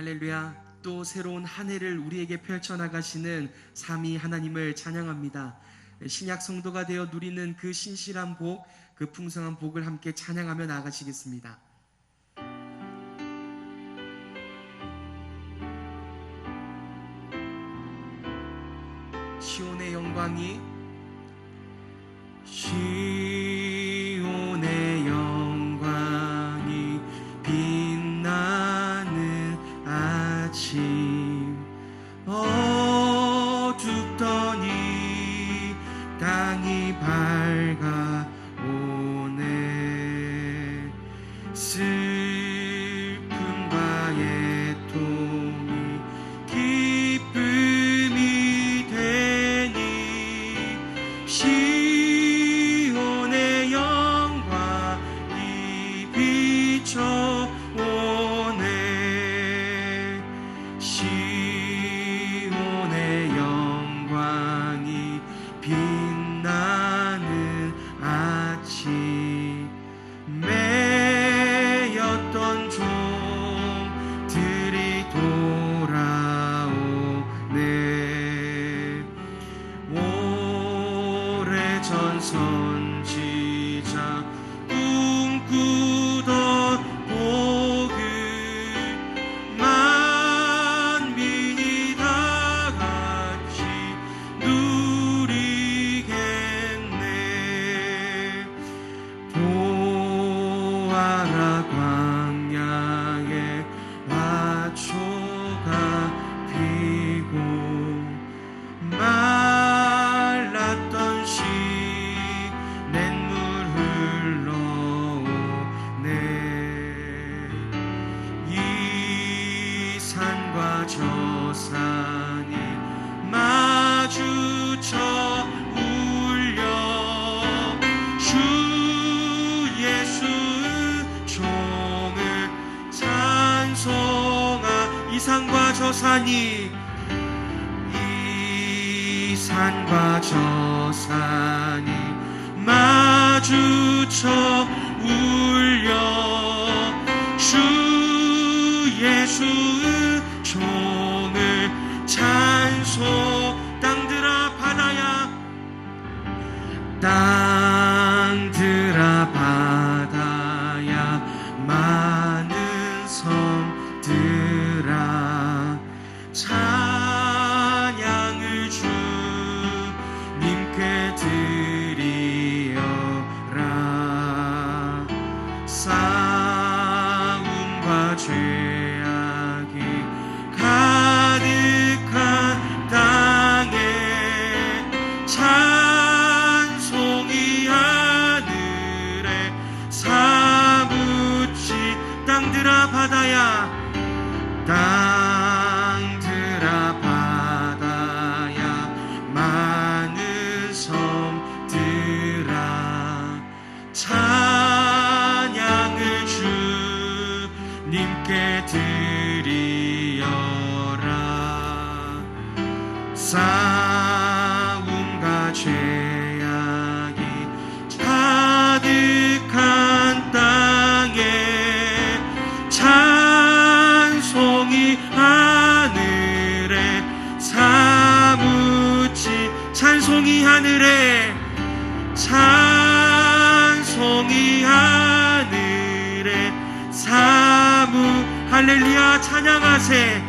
할렐루야. 또 새로운 한 해를 우리에게 펼쳐나가시는 삼위 하나님을 찬양합니다. 신약 성도가 되어 누리는 그 신실한 복, 그 풍성한 복을 함께 찬양하며 나아가시겠습니다. 시온의 영광이 시온의 영광이 빛나는 아침 어둡더니 땅이 밝아오네 슬픔과 애통이 기쁨이 되니 시온의 영광이 비춰오네 시온의 영광이 빛나는 아침 매였던 종들이 돌아오네 오래전 선지자 꿈꾸던 복을 만민이 다 같이 누리겠네 보아라 광야에 화초가 피고 말랐던 시냇물 흘러오네 이 산과 저 산이 마주쳐 울려 주 예수의 종을 찬송하 이 산과 저 산이 이 산과 저 산이 마주쳐 울려 주 예수의 종을 찬송 땅들아 바다야 땅들아 바다야 많은 섬들아 찬양을 주님께 드리어라 싸움과 죄악이 가득한 땅에 찬송이 하늘에 사무치 땅들아 바다야 땅들아 바다야 많은 섬들아 찬양을 주님께 드리어라 싸움과 죄악이 가득한 땅에 찬송이 하늘에 사무치 찬송이 하늘에 찬송이 하늘에 사무 할렐루야 찬양하세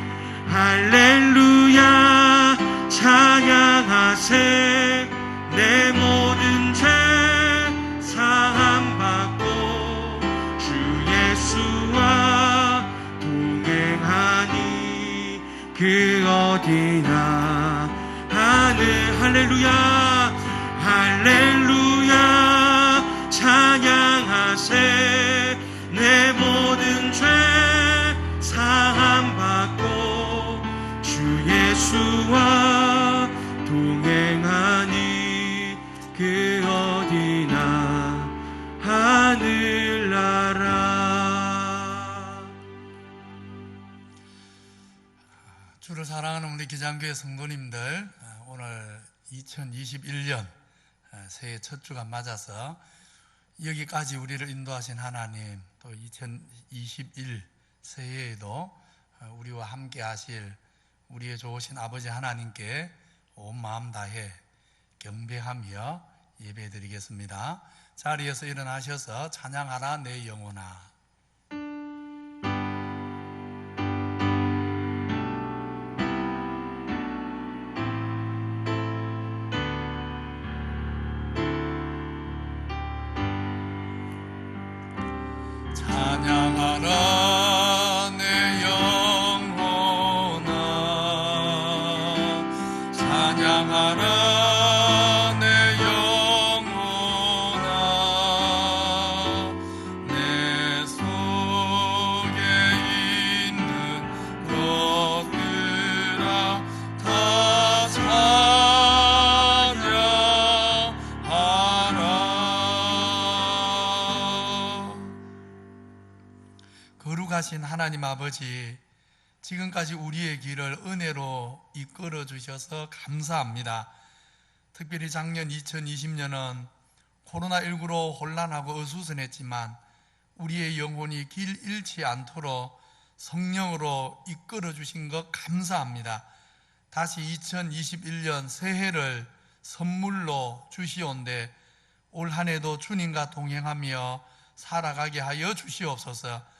할렐루야 찬양하세 내 모든 죄 사함받고 주 예수와 동행하니 그 어디나 하늘 할렐루야 할렐루야 찬양하세 내 모든 죄 사함받고 주 예수와 동행하니 그 어디나 하늘나라. 주를 사랑하는 우리 기장교회 성도님들, 오늘 2021년 새해 첫 주가 맞아서 여기까지 우리를 인도하신 하나님, 또 2021 새해에도 우리와 함께 하실 우리의 좋으신 아버지 하나님께 온 마음 다해 경배하며 예배드리겠습니다. 자리에서 일어나셔서 찬양하라 내 영혼아. 찬양하라 내 영혼아, 찬양하라 내 영혼아, 내 속에 있는 것들아 다 찬양하라. 거룩하신 하나님 아버지, 지금까지 우리의 길을 은혜로 이끌어 주셔서 감사합니다. 특별히 작년 2020년은 코로나19로 혼란하고 어수선했지만 우리의 영혼이 길 잃지 않도록 성령으로 이끌어 주신 것 감사합니다. 다시 2021년 새해를 선물로 주시온데 올 한 해도 주님과 동행하며 살아가게 하여 주시옵소서.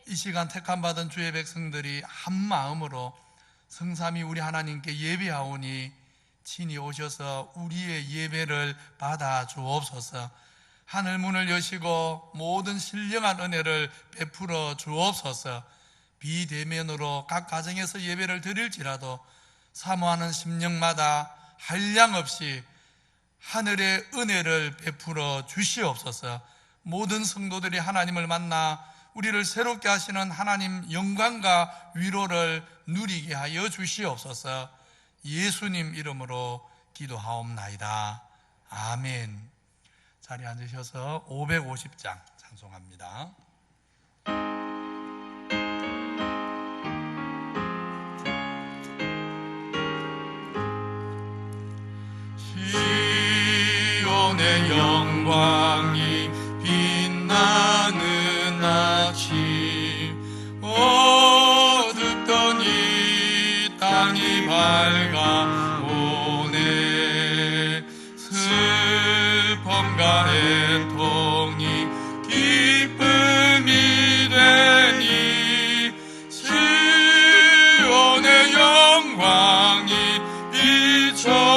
이 시간 택함받은 주의 백성들이 한 마음으로 성삼위 우리 하나님께 예배하오니 친히 오셔서 우리의 예배를 받아 주옵소서. 하늘 문을 여시고 모든 신령한 은혜를 베풀어 주옵소서. 비대면으로 각 가정에서 예배를 드릴지라도 사모하는 심령마다 한량없이 하늘의 은혜를 베풀어 주시옵소서. 모든 성도들이 하나님을 만나 우리를 새롭게 하시는 하나님 영광과 위로를 누리게 하여 주시옵소서. 예수님 이름으로 기도하옵나이다. 아멘. 자리에 앉으셔서 550장 찬송합니다. 시온의 영광이 빛나는 아침, 어둡던 이 땅이 밝아오네. 슬픔과 애통이 기쁨이 되니 시온의 영광이 비춰오네.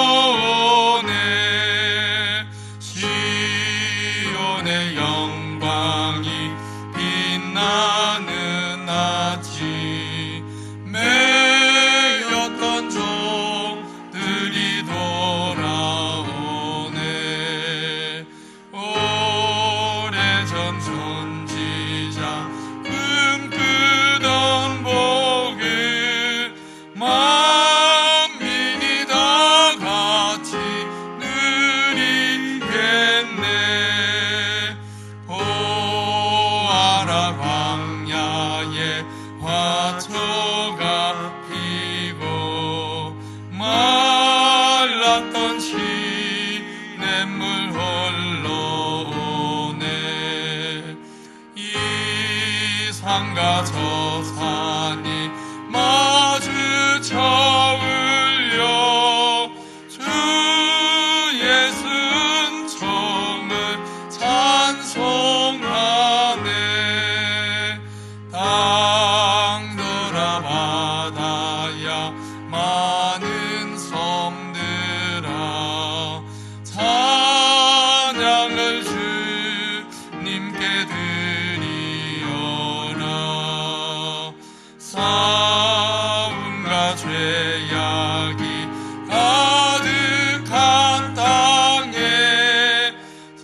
시온의 영광이 빛나는 아침, 매였던 종들이 돌아오네. 오래전 선지자 꿈꾸던 복을 만민이 다 같이 누리겠네. 보아라 광야에 화초가 피고 말랐던 시냇물 흘러오네. 이 산과 저 산이 마주쳐 울려 주의 순종을 찬송하네. 땅들아 바다야 많은 섬들아 찬양을 주님께 드리어라. 싸움과 죄악이 가득한 땅에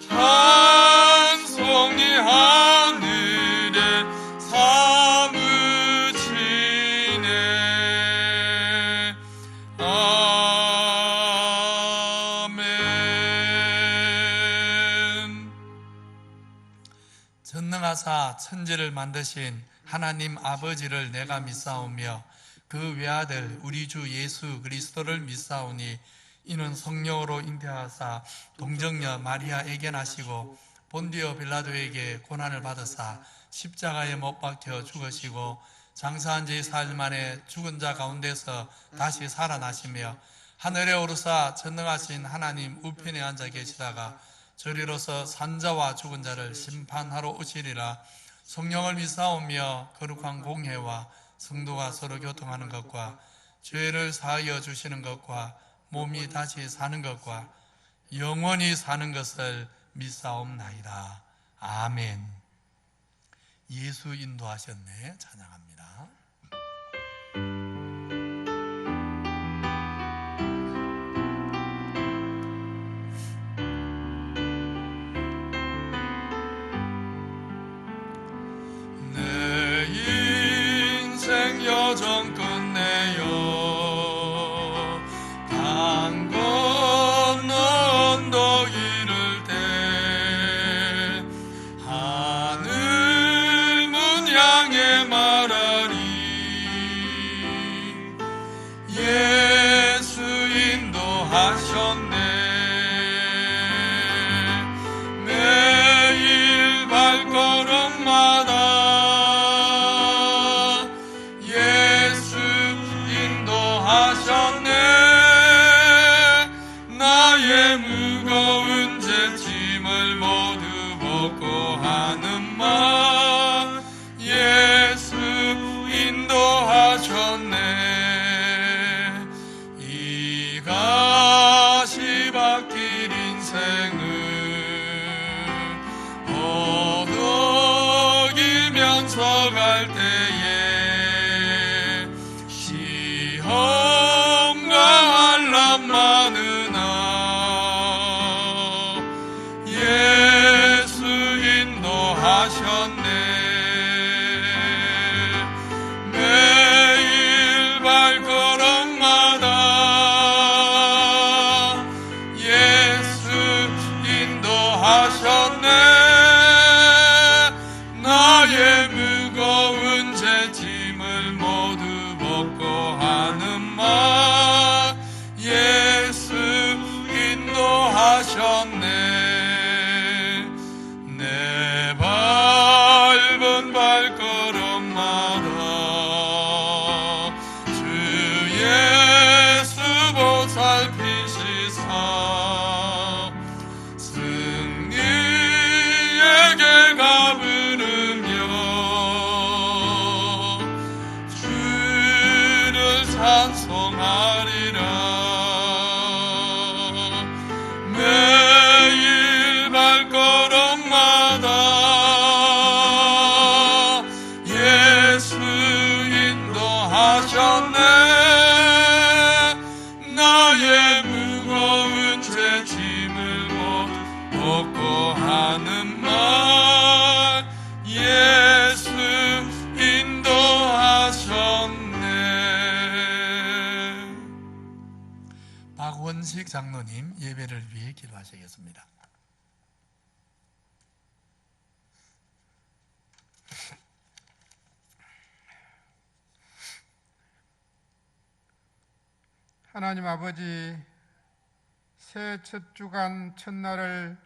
찬송이 하늘에 사무치네. 아멘. 전능하사 천지를 만드신 하나님 아버지를 내가 믿사오며 그 외아들 우리 주 예수 그리스도를 믿사오니 이는 성령으로 잉태하사 동정녀 마리아에게 나시고 본디오 빌라도에게 고난을 받으사 십자가에 못 박혀 죽으시고 장사한 지 4일 만에 죽은 자 가운데서 다시 살아나시며 하늘에 오르사 전능하신 하나님 우편에 앉아 계시다가 저리로서 산자와 죽은 자를 심판하러 오시리라. 성령을 믿사오며 거룩한 공회와 성도가 서로 교통하는 것과 죄를 사하여 주시는 것과 몸이 다시 사는 것과 영원히 사는 것을 믿사옵나이다. 아멘. 예수 인도하셨네. 찬양합니다. 내 인생 여정 끝내요 강 건너 언덕 이를 때 하늘 문 향해 말하리 예수 인도하셨네 매일 발걸음마다 예수 인도하셨네 나의 무거운 죄짐을 모두 벗고 하는 말 예수 인도하셨네 이 가시밭길 인생을 어덕이면서 갈 때에 시험과 환난 많으나 예수 인도하셨네 매일 발걸음마다 예수 인도하셨네 나의 무거운 죄짐을 모두 벗고 하는 말 예수 인도하셨네 내 밟은 발걸음마다 주 예수 보살피시사 승리에게 가부르며 주를 찬송하리라 매일 발걸음마다 예수 인도하셨네 나의 무거운 죄짐을 모두 벗고 하는 말 예수 인도하셨네. 박원식 장로님 예배를 위해 기도하시겠습니다. 하나님 아버지, 새해 첫 주간 첫날을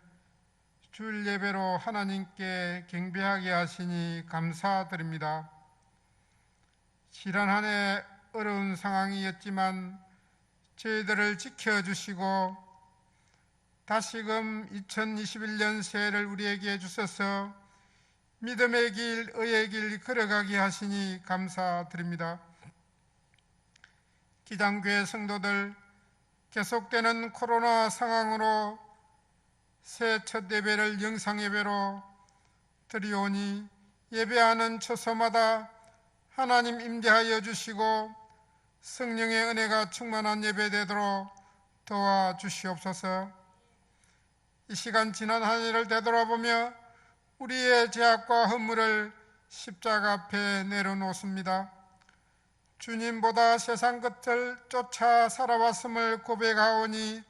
주일 예배로 하나님께 경배하게 하시니 감사드립니다. 지난 한 해 어려운 상황이었지만 저희들을 지켜주시고 다시금 2021년 새해를 우리에게 주셔서 믿음의 길, 의의 길 걸어가게 하시니 감사드립니다. 기장교회 성도들 계속되는 코로나 상황으로 새해 첫 예배를 영상 예배로 드리오니 예배하는 처소마다 하나님 임재하여 주시고 성령의 은혜가 충만한 예배 되도록 도와주시옵소서. 이 시간 지난 한 해를 되돌아보며 우리의 죄악과 허물을 십자가 앞에 내려놓습니다. 주님보다 세상 것을 쫓아 살아왔음을 고백하오니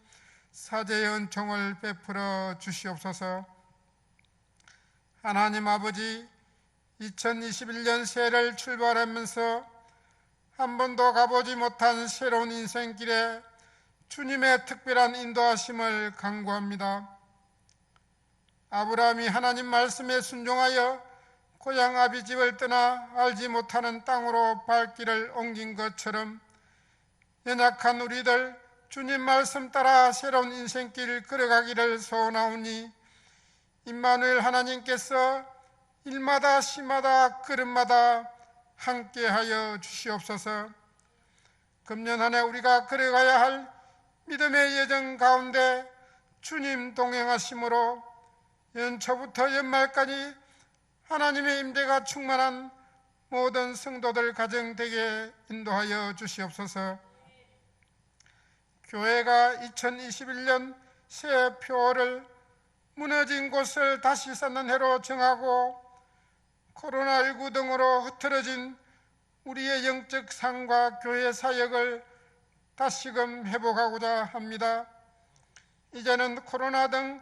사죄의 은총을 베풀어 주시옵소서. 하나님 아버지, 2021년 새해를 출발하면서 한 번도 가보지 못한 새로운 인생길에 주님의 특별한 인도하심을 간구합니다. 아브라함이 하나님 말씀에 순종하여 고향 아비집을 떠나 알지 못하는 땅으로 발길을 옮긴 것처럼 연약한 우리들 주님 말씀 따라 새로운 인생길 걸어가기를 소원하오니 임마누엘 하나님께서 일마다 시마다 걸음마다 함께하여 주시옵소서. 금년 한 해 우리가 걸어가야 할 믿음의 여정 가운데 주님 동행하심으로 연초부터 연말까지 하나님의 임재가 충만한 모든 성도들 가정 되게 인도하여 주시옵소서. 교회가 2021년 새 표를 무너진 곳을 다시 쌓는 해로 정하고 코로나19 등으로 흐트러진 우리의 영적 삶과 교회 사역을 다시금 회복하고자 합니다. 이제는 코로나 등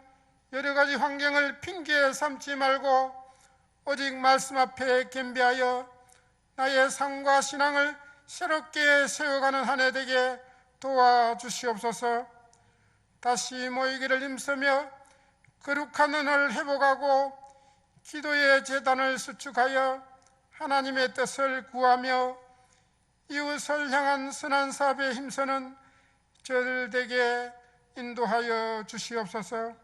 여러 가지 환경을 핑계 삼지 말고 오직 말씀 앞에 겸비하여 나의 삶과 신앙을 새롭게 세워가는 한 해 되게 도와주시옵소서. 다시 모이기를 힘쓰며 거룩한 은을 회복하고 기도의 제단을 수축하여 하나님의 뜻을 구하며 이웃을 향한 선한 사업에 힘쓰는 저들 되게 인도하여 주시옵소서.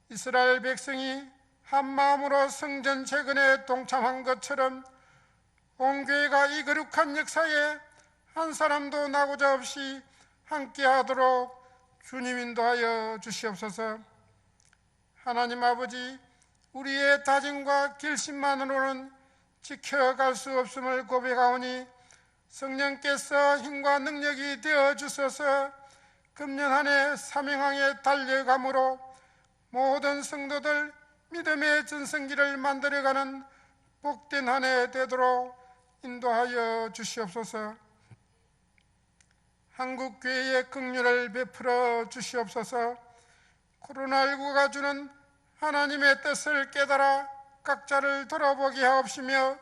이스라엘 백성이 한 마음으로 성전 재건에 동참한 것처럼 온 교회가 이 거룩한 역사에 한 사람도 나고자 없이 함께하도록 주님 인도하여 주시옵소서. 하나님 아버지, 우리의 다짐과 결심만으로는 지켜갈 수 없음을 고백하오니 성령께서 힘과 능력이 되어 주셔서 금년 한 해 사명항에 달려감으로 모든 성도들 믿음의 전성기를 만들어가는 복된 한 해 되도록 인도하여 주시옵소서. 한국교회의 긍휼을 베풀어 주시옵소서. 코로나19가 주는 하나님의 뜻을 깨달아 각자를 돌아보게 하옵시며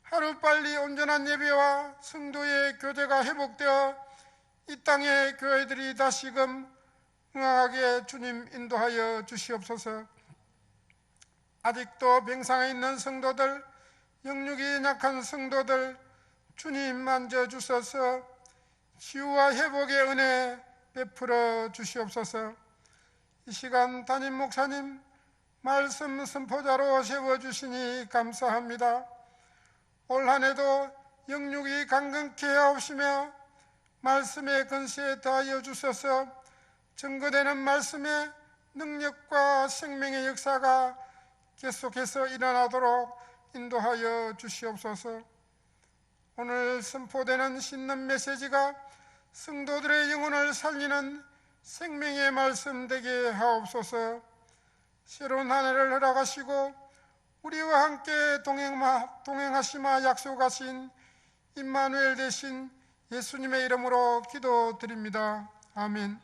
하루빨리 온전한 예배와 성도의 교제가 회복되어 이 땅의 교회들이 다시금 흥황하게 주님 인도하여 주시옵소서. 아직도 병상에 있는 성도들, 영육이 약한 성도들 주님 만져주셔서 치유와 회복의 은혜 베풀어 주시옵소서. 이 시간 담임 목사님 말씀 선포자로 세워주시니 감사합니다. 올 한 해도 영육이 강건케 하옵시며 말씀의 근세에 더하여 주셔서 증거되는 말씀의 능력과 생명의 역사가 계속해서 일어나도록 인도하여 주시옵소서. 오늘 선포되는 신는 메시지가 성도들의 영혼을 살리는 생명의 말씀 되게 하옵소서. 새로운 한 해를 허락하시고 우리와 함께 동행하시마 약속하신 임마누엘 되신 예수님의 이름으로 기도드립니다. 아멘.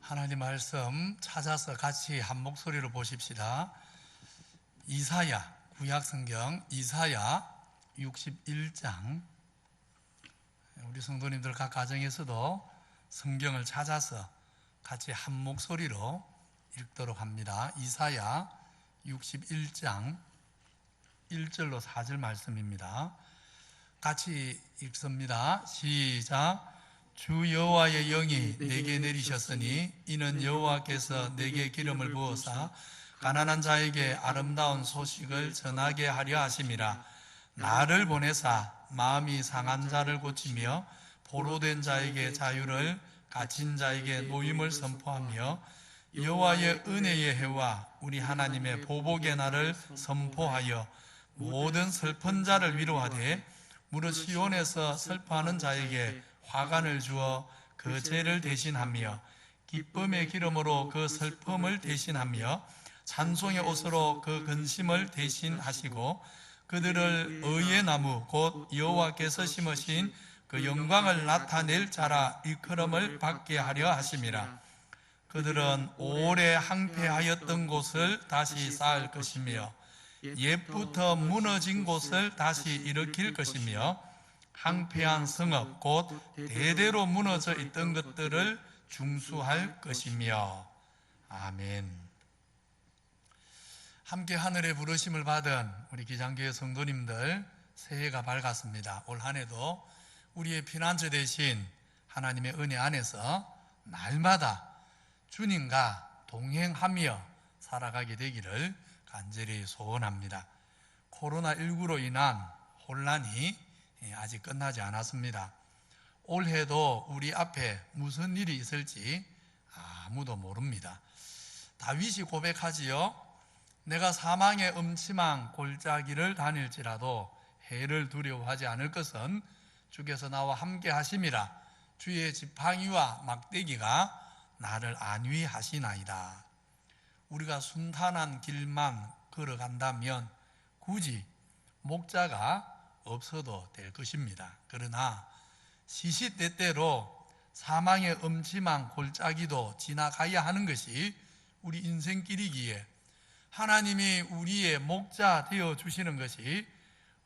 하나님 말씀 찾아서 같이 한 목소리로 보십시다. 이사야, 구약성경 이사야 61장. 우리 성도님들 각 가정에서도 성경을 찾아서 같이 한 목소리로 읽도록 합니다. 이사야 61장 1절로 4절 말씀입니다. 같이 읽습니다. 시작. 주 여호와의 영이 내게 내리셨으니 이는 여호와께서 내게 기름을 부어사 가난한 자에게 아름다운 소식을 전하게 하려 하심이라. 나를 보내사 마음이 상한 자를 고치며 포로된 자에게 자유를, 갇힌 자에게 노임을 선포하며 여호와의 은혜의 해와 우리 하나님의 보복의 날을 선포하여 모든 슬픈 자를 위로하되 무릇 시온에서 슬퍼하는 자에게 화관을 주어 그 죄를 대신하며 기쁨의 기름으로 그 슬픔을 대신하며 찬송의 옷으로 그 근심을 대신하시고 그들을 의의 나무 곧 여호와께서 심으신 그 영광을 나타낼 자라 일컬음을 받게 하려 하심이라. 그들은 오래 항폐하였던 곳을 다시 쌓을 것이며 옛부터 무너진 곳을 다시 일으킬 것이며 항폐한 성읍 곧 대대로 무너져 있던 것들을 중수할 것이며. 아멘. 함께 하늘의 부르심을 받은 우리 기장교회 성도님들, 새해가 밝았습니다. 올 한 해도 우리의 피난처 되신 하나님의 은혜 안에서 날마다 주님과 동행하며 살아가게 되기를 간절히 소원합니다. 코로나19로 인한 혼란이 아직 끝나지 않았습니다. 올해도 우리 앞에 무슨 일이 있을지 아무도 모릅니다. 다윗이 고백하지요. 내가 사망의 음침한 골짜기를 다닐지라도 해를 두려워하지 않을 것은 주께서 나와 함께 하심이라. 주의 지팡이와 막대기가 나를 안위하시나이다. 우리가 순탄한 길만 걸어간다면 굳이 목자가 없어도 될 것입니다. 그러나 시시때때로 사망의 음침한 골짜기도 지나가야 하는 것이 우리 인생길이기에 하나님이 우리의 목자 되어 주시는 것이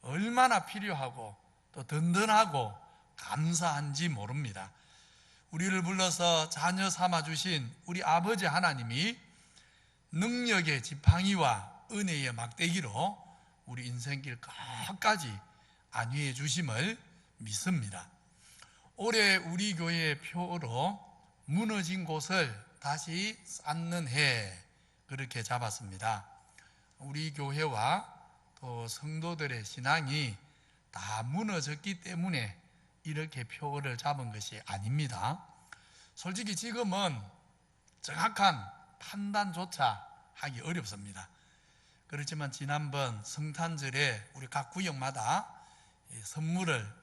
얼마나 필요하고 또 든든하고 감사한지 모릅니다. 우리를 불러서 자녀 삼아 주신 우리 아버지 하나님이 능력의 지팡이와 은혜의 막대기로 우리 인생길 끝까지 안위해 주심을 믿습니다. 올해 우리 교회의 표어로 무너진 곳을 다시 쌓는 해, 그렇게 잡았습니다. 우리 교회와 또 성도들의 신앙이 다 무너졌기 때문에 이렇게 표어를 잡은 것이 아닙니다. 솔직히 지금은 정확한 판단조차 하기 어렵습니다. 그렇지만 지난번 성탄절에 우리 각 구역마다 선물을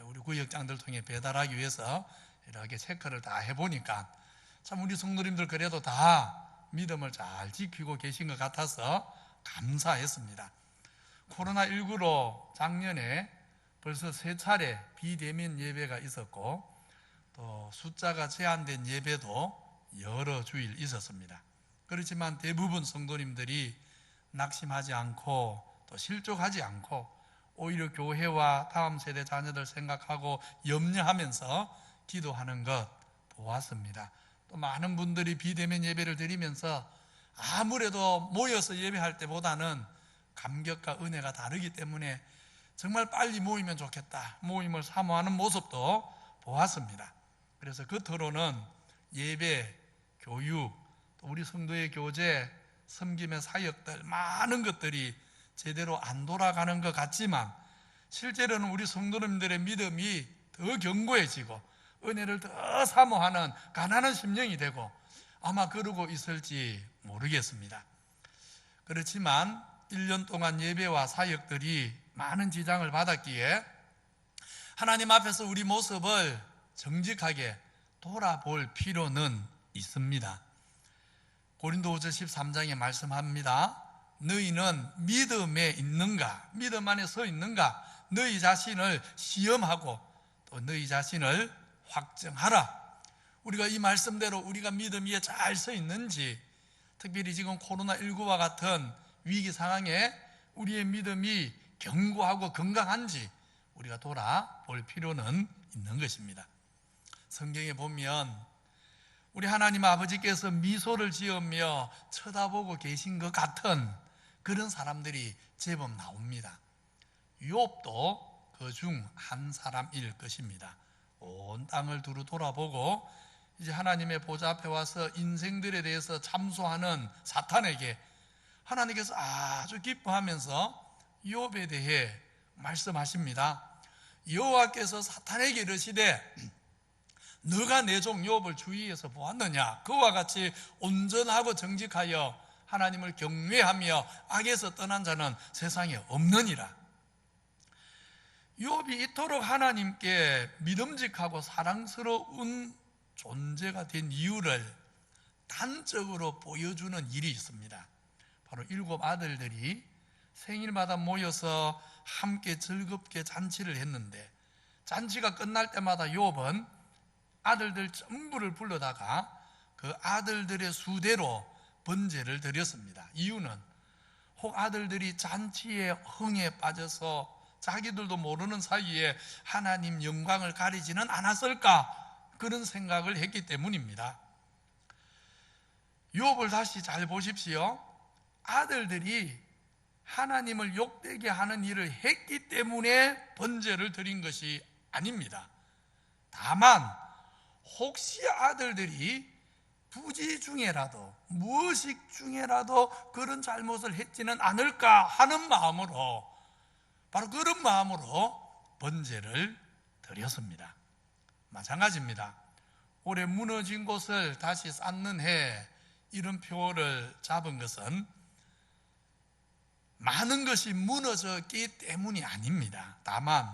우리 구역장들 통해 배달하기 위해서 이렇게 체크를 다 해보니까 참 우리 성도님들 그래도 다 믿음을 잘 지키고 계신 것 같아서 감사했습니다. 코로나19로 작년에 벌써 3차례 비대면 예배가 있었고 또 숫자가 제한된 예배도 여러 주일 있었습니다. 그렇지만 대부분 성도님들이 낙심하지 않고 또 실족하지 않고 오히려 교회와 다음 세대 자녀들 생각하고 염려하면서 기도하는 것 보았습니다. 또 많은 분들이 비대면 예배를 드리면서 아무래도 모여서 예배할 때보다는 감격과 은혜가 다르기 때문에 정말 빨리 모이면 좋겠다, 모임을 사모하는 모습도 보았습니다. 그래서 겉으로는 예배, 교육, 또 우리 성도의 교제, 섬김의 사역들 많은 것들이 제대로 안 돌아가는 것 같지만 실제로는 우리 성도님들의 믿음이 더 견고해지고 은혜를 더 사모하는 가난한 심령이 되고 아마 그러고 있을지 모르겠습니다. 그렇지만 1년 동안 예배와 사역들이 많은 지장을 받았기에 하나님 앞에서 우리 모습을 정직하게 돌아볼 필요는 있습니다. 고린도후서 13장에 말씀합니다. 너희는 믿음에 있는가? 믿음 안에 서 있는가? 너희 자신을 시험하고 또 너희 자신을 확정하라. 우리가 이 말씀대로 우리가 믿음 위에 잘 서 있는지, 특별히 지금 코로나19와 같은 위기 상황에 우리의 믿음이 견고하고 건강한지 우리가 돌아볼 필요는 있는 것입니다. 성경에 보면 우리 하나님 아버지께서 미소를 지으며 쳐다보고 계신 것 같은 그런 사람들이 제법 나옵니다. 욥도 그 중 한 사람일 것입니다. 온 땅을 두루 돌아보고 이제 하나님의 보좌 앞에 와서 인생들에 대해서 참소하는 사탄에게 하나님께서 아주 기뻐하면서 욥에 대해 말씀하십니다. 여호와께서 사탄에게 이르시되 너가 내 종 욥을 주위에서 보았느냐? 그와 같이 온전하고 정직하여 하나님을 경외하며 악에서 떠난 자는 세상에 없느니라. 욥이 이토록 하나님께 믿음직하고 사랑스러운 존재가 된 이유를 단적으로 보여주는 일이 있습니다. 바로 7 아들들이 생일마다 모여서 함께 즐겁게 잔치를 했는데, 잔치가 끝날 때마다 욥은 아들들 전부를 불러다가 그 아들들의 수대로 번제를 드렸습니다. 이유는 혹 아들들이 잔치의 흥에 빠져서 자기들도 모르는 사이에 하나님 영광을 가리지는 않았을까, 그런 생각을 했기 때문입니다. 욥을 다시 잘 보십시오. 아들들이 하나님을 욕되게 하는 일을 했기 때문에 번제를 드린 것이 아닙니다. 다만 혹시 아들들이 부지 중에라도 무의식 중에라도 그런 잘못을 했지는 않을까 하는 마음으로, 바로 그런 마음으로 번제를 드렸습니다. 마찬가지입니다. 올해 무너진 곳을 다시 쌓는 해, 이런 표를 잡은 것은 많은 것이 무너졌기 때문이 아닙니다. 다만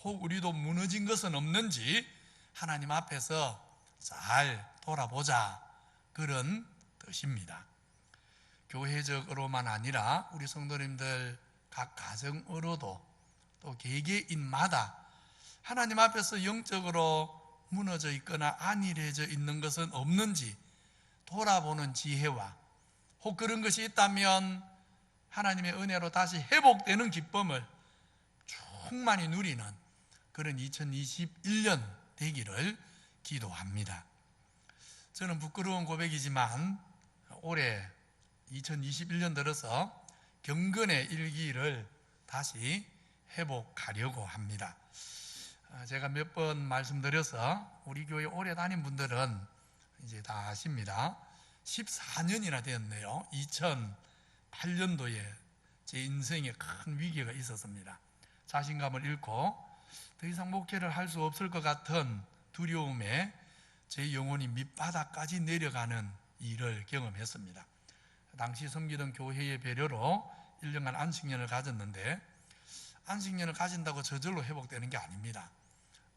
혹 우리도 무너진 것은 없는지 하나님 앞에서 잘 돌아보자, 그런 뜻입니다. 교회적으로만 아니라 우리 성도님들 각 가정으로도 또 개개인마다 하나님 앞에서 영적으로 무너져 있거나 안일해져 있는 것은 없는지 돌아보는 지혜와, 혹 그런 것이 있다면 하나님의 은혜로 다시 회복되는 기쁨을 충만히 누리는 그런 2021년 되기를 기도합니다. 저는 부끄러운 고백이지만 올해 2021년 들어서 경건의 일기를 다시 회복하려고 합니다. 제가 몇 번 말씀드려서 우리 교회 오래 다닌 분들은 이제 다 아십니다. 14년이나 되었네요. 2008년도에 제 인생에 큰 위기가 있었습니다. 자신감을 잃고 더 이상 목회를 할 수 없을 것 같은 두려움에 제 영혼이 밑바닥까지 내려가는 일을 경험했습니다. 당시 섬기던 교회의 배려로 1년간 안식년을 가졌는데, 안식년을 가진다고 저절로 회복되는 게 아닙니다.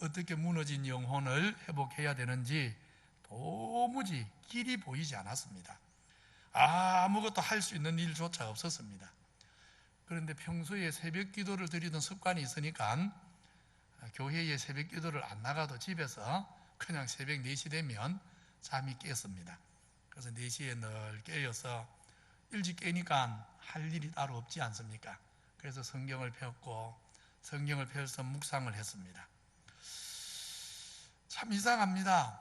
어떻게 무너진 영혼을 회복해야 되는지 도무지 길이 보이지 않았습니다. 아무것도 할 수 있는 일조차 없었습니다. 그런데 평소에 새벽 기도를 드리던 습관이 있으니까 교회에 새벽 기도를 안 나가도 집에서 그냥 새벽 4시 되면 잠이 깼습니다. 그래서 4시에 늘 깨어서 일찍 깨니까 할 일이 따로 없지 않습니까? 그래서 성경을 펴고 성경을 펴서 묵상을 했습니다. 참 이상합니다.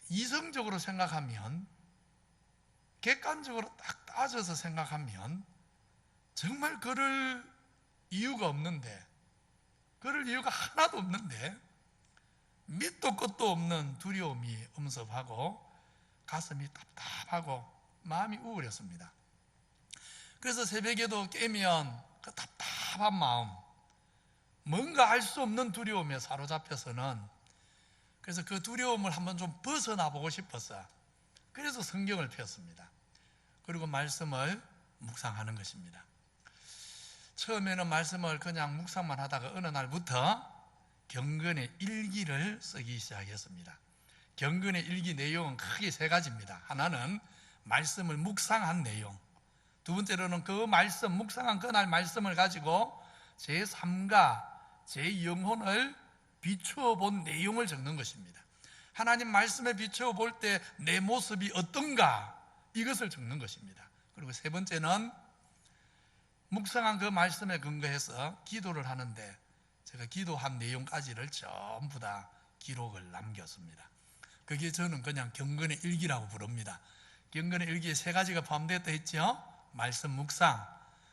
이성적으로 생각하면, 객관적으로 딱 따져서 생각하면 정말 그럴 이유가 없는데, 그럴 이유가 하나도 없는데 밑도 끝도 없는 두려움이 엄습하고 가슴이 답답하고 마음이 우울했습니다. 그래서 새벽에도 깨면 그 답답한 마음, 뭔가 알 수 없는 두려움에 사로잡혀서는, 그래서 그 두려움을 한번 좀 벗어나 보고 싶어서 그래서 성경을 폈습니다. 그리고 말씀을 묵상하는 것입니다. 처음에는 말씀을 그냥 묵상만 하다가 어느 날부터 경건의 일기를 쓰기 시작했습니다. 경건의 일기 내용은 크게 3가지입니다. 하나는 말씀을 묵상한 내용, 두 번째로는 그 말씀, 묵상한 그날 말씀을 가지고 제 삶과 제 영혼을 비추어 본 내용을 적는 것입니다. 하나님 말씀에 비추어 볼 때 내 모습이 어떤가, 이것을 적는 것입니다. 그리고 3번째는 묵상한 그 말씀에 근거해서 기도를 하는데, 제가 기도한 내용까지를 전부 다 기록을 남겼습니다. 그게 저는 그냥 경건의 일기라고 부릅니다. 경건의 일기에 3가지가 포함되었다 했죠. 말씀 묵상,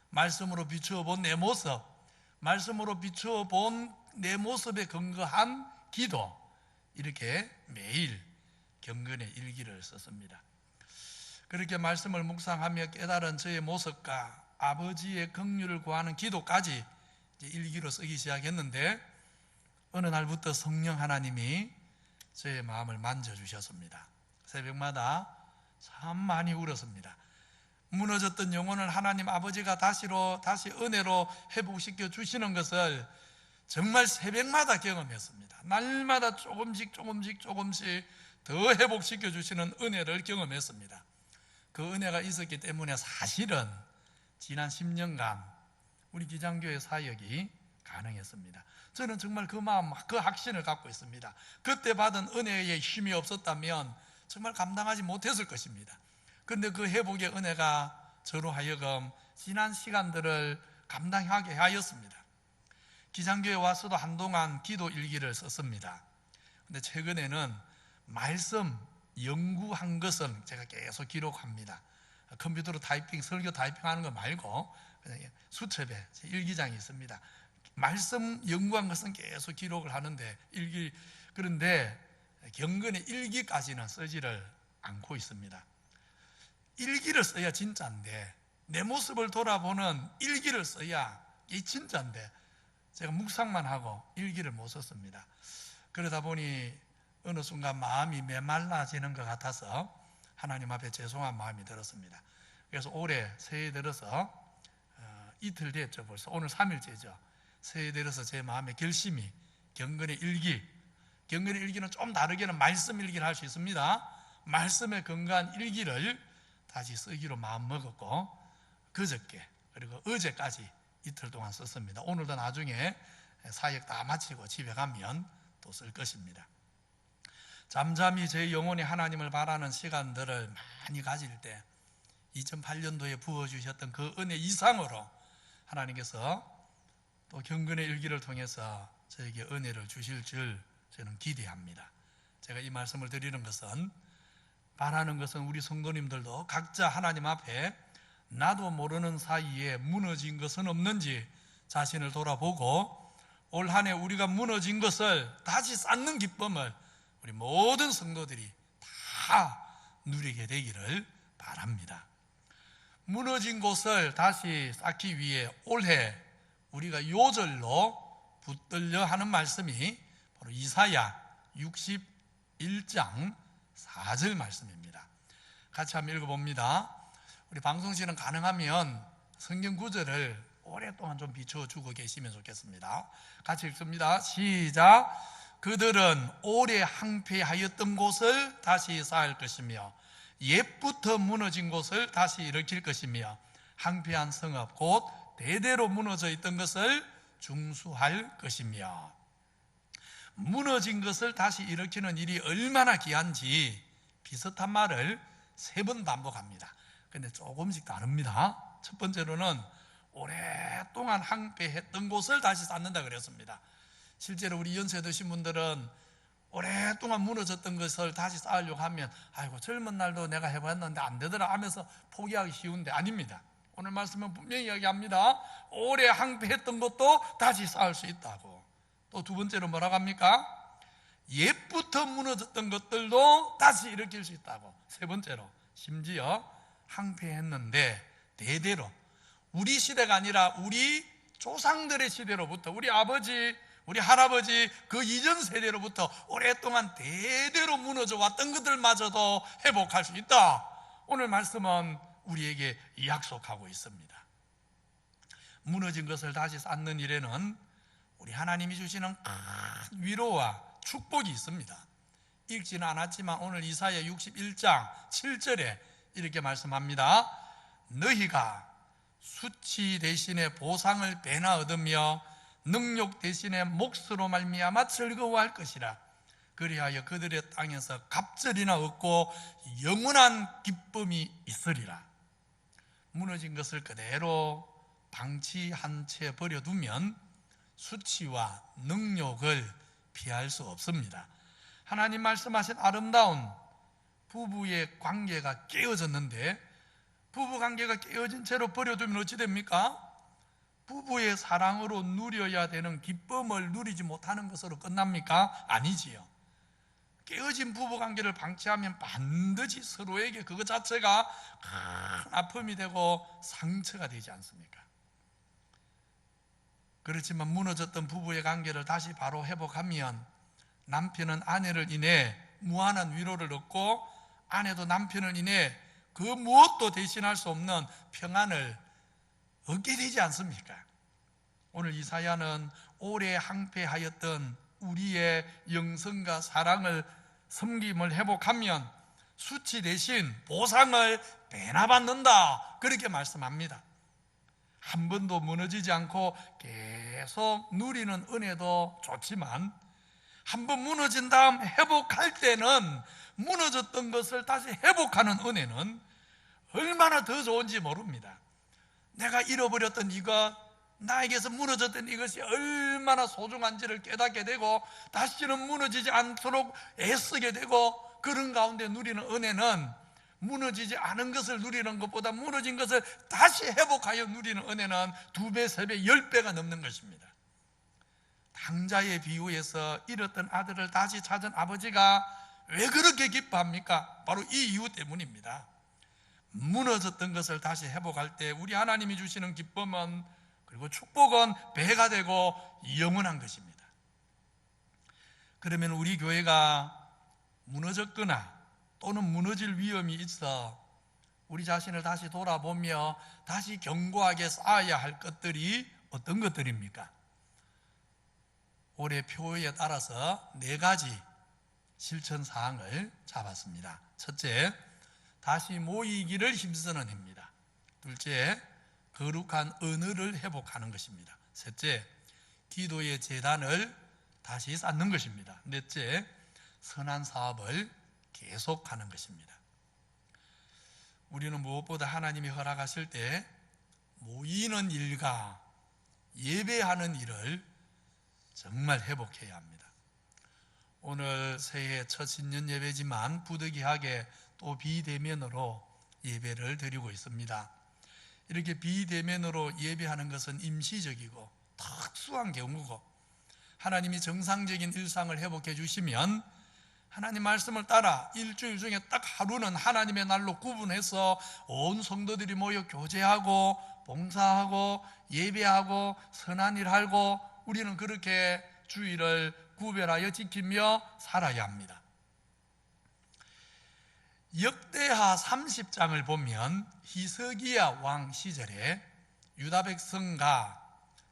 말씀으로 비추어 본 내 모습, 말씀으로 비추어 본 내 모습에 근거한 기도, 이렇게 매일 경건의 일기를 썼습니다. 그렇게 말씀을 묵상하며 깨달은 저의 모습과 아버지의 긍휼을 구하는 기도까지 일기로 쓰기 시작했는데, 어느 날부터 성령 하나님이 저의 마음을 만져주셨습니다. 새벽마다 참 많이 울었습니다. 무너졌던 영혼을 하나님 아버지가 다시 은혜로 회복시켜 주시는 것을 정말 새벽마다 경험했습니다. 날마다 조금씩 더 회복시켜 주시는 은혜를 경험했습니다. 그 은혜가 있었기 때문에 사실은 지난 10년간 우리 기장교회 사역이 가능했습니다. 저는 정말 그 마음, 그 확신을 갖고 있습니다. 그때 받은 은혜의 힘이 없었다면 정말 감당하지 못했을 것입니다. 그런데 그 회복의 은혜가 저로 하여금 지난 시간들을 감당하게 하였습니다. 기장교회 와서도 한동안 기도 일기를 썼습니다. 근데 최근에는 말씀 연구한 것은 제가 계속 기록합니다. 컴퓨터로 타이핑, 설교 타이핑하는 거 말고 그냥 수첩에 제 일기장이 있습니다. 말씀 연구한 것은 계속 기록을 하는데 그런데 경건의 일기까지는 쓰지를 않고 있습니다. 일기를 써야 진짜인데, 내 모습을 돌아보는 일기를 써야 이게 진짜인데 제가 묵상만 하고 일기를 못 썼습니다. 그러다 보니 어느 순간 마음이 메말라지는 것 같아서 하나님 앞에 죄송한 마음이 들었습니다. 그래서 올해 새해 들어서 이틀 됐죠. 벌써 오늘 3일째죠. 새해 들어서 제 마음의 결심이 경건의 일기, 경건의 일기는 좀 다르게는 말씀 일기를 할 수 있습니다. 말씀의 건강한 일기를 다시 쓰기로 마음먹었고, 그저께 그리고 어제까지 이틀 동안 썼습니다. 오늘도 나중에 사역 다 마치고 집에 가면 또 쓸 것입니다. 잠잠히 제 영혼이 하나님을 바라는 시간들을 많이 가질 때 2008년도에 부어주셨던 그 은혜 이상으로 하나님께서 또 경건의 일기를 통해서 저에게 은혜를 주실 줄 저는 기대합니다. 제가 이 말씀을 드리는 것은, 바라는 것은 우리 성도님들도 각자 하나님 앞에 나도 모르는 사이에 무너진 것은 없는지 자신을 돌아보고 올 한 해 우리가 무너진 것을 다시 쌓는 기쁨을 우리 모든 성도들이 다 누리게 되기를 바랍니다. 무너진 곳을 다시 쌓기 위해 올해 우리가 요절로 붙들려 하는 말씀이 바로 이사야 61장 4절 말씀입니다. 같이 한번 읽어봅니다. 우리 방송실은 가능하면 성경 구절을 오랫동안 좀 비춰주고 계시면 좋겠습니다. 같이 읽습니다. 시작. 그들은 오래 항폐하였던 곳을 다시 쌓을 것이며 옛부터 무너진 곳을 다시 일으킬 것이며 항폐한 성읍 곧 대대로 무너져 있던 것을 중수할 것이며. 무너진 것을 다시 일으키는 일이 얼마나 귀한지 비슷한 말을 3번 반복합니다. 근데 조금씩 다릅니다. 첫 번째로는 오랫동안 항폐했던 곳을 다시 쌓는다 그랬습니다. 실제로 우리 연세 드신 분들은 오랫동안 무너졌던 것을 다시 쌓으려고 하면 아이고 젊은 날도 내가 해봤는데 안 되더라 하면서 포기하기 쉬운데 아닙니다. 오늘 말씀은 분명히 이야기합니다. 오래 항폐했던 것도 다시 쌓을 수 있다고. 또 두 번째로 뭐라고 합니까? 옛부터 무너졌던 것들도 다시 일으킬 수 있다고. 세 번째로 심지어 항폐했는데 대대로 우리 시대가 아니라 우리 조상들의 시대로부터 우리 아버지, 우리 할아버지 그 이전 세대로부터 오랫동안 대대로 무너져 왔던 것들마저도 회복할 수 있다. 오늘 말씀은 우리에게 약속하고 있습니다. 무너진 것을 다시 쌓는 일에는 우리 하나님이 주시는 큰 위로와 축복이 있습니다. 읽지는 않았지만 오늘 이사야 61장 7절에 이렇게 말씀합니다. 너희가 수치 대신에 보상을 배나 얻으며 능욕 대신에 몫으로 말미암아 즐거워할 것이라. 그리하여 그들의 땅에서 갑절이나 얻고 영원한 기쁨이 있으리라. 무너진 것을 그대로 방치한 채 버려두면 수치와 능욕을 피할 수 없습니다. 하나님 말씀하신 아름다운 부부의 관계가 깨어졌는데 부부 관계가 깨어진 채로 버려두면 어찌 됩니까? 부부의 사랑으로 누려야 되는 기쁨을 누리지 못하는 것으로 끝납니까? 아니지요. 깨어진 부부 관계를 방치하면 반드시 서로에게 그것 자체가 큰 아픔이 되고 상처가 되지 않습니까? 그렇지만 무너졌던 부부의 관계를 다시 바로 회복하면 남편은 아내를 인해 무한한 위로를 얻고 아내도 남편을 인해 그 무엇도 대신할 수 없는 평안을 얻게 되지 않습니까? 오늘 이사야는 오래 항폐하였던 우리의 영성과 사랑을 섬김을 회복하면 수치 대신 보상을 배나 받는다 그렇게 말씀합니다. 한 번도 무너지지 않고 계속 누리는 은혜도 좋지만 한 번 무너진 다음 회복할 때는 무너졌던 것을 다시 회복하는 은혜는 얼마나 더 좋은지 모릅니다. 내가 잃어버렸던 이것, 나에게서 무너졌던 이것이 얼마나 소중한지를 깨닫게 되고 다시는 무너지지 않도록 애쓰게 되고 그런 가운데 누리는 은혜는 무너지지 않은 것을 누리는 것보다 무너진 것을 다시 회복하여 누리는 은혜는 2배, 3배, 10배가 넘는 것입니다. 당자의 비유에서 잃었던 아들을 다시 찾은 아버지가 왜 그렇게 기뻐합니까? 바로 이 이유 때문입니다. 무너졌던 것을 다시 회복할 때 우리 하나님이 주시는 기쁨은 그리고 축복은 배가 되고 영원한 것입니다. 그러면 우리 교회가 무너졌거나 또는 무너질 위험이 있어 우리 자신을 다시 돌아보며 다시 견고하게 쌓아야 할 것들이 어떤 것들입니까? 올해 표에 따라서 4가지 실천 사항을 잡았습니다. 첫째, 다시 모이기를 힘쓰는 해입니다. 둘째, 거룩한 언어를 회복하는 것입니다. 셋째, 기도의 재단을 다시 쌓는 것입니다. 넷째, 선한 사업을 계속하는 것입니다. 우리는 무엇보다 하나님이 허락하실 때 모이는 일과 예배하는 일을 정말 회복해야 합니다. 오늘 새해 첫 신년 예배지만 부득이하게 또 비대면으로 예배를 드리고 있습니다. 이렇게 비대면으로 예배하는 것은 임시적이고 특수한 경우고 하나님이 정상적인 일상을 회복해 주시면 하나님 말씀을 따라 일주일 중에 딱 하루는 하나님의 날로 구분해서 온 성도들이 모여 교제하고 봉사하고 예배하고 선한 일하고 우리는 그렇게 주일을 구별하여 지키며 살아야 합니다. 역대하 30장을 보면 히스기야 왕 시절에 유다 백성과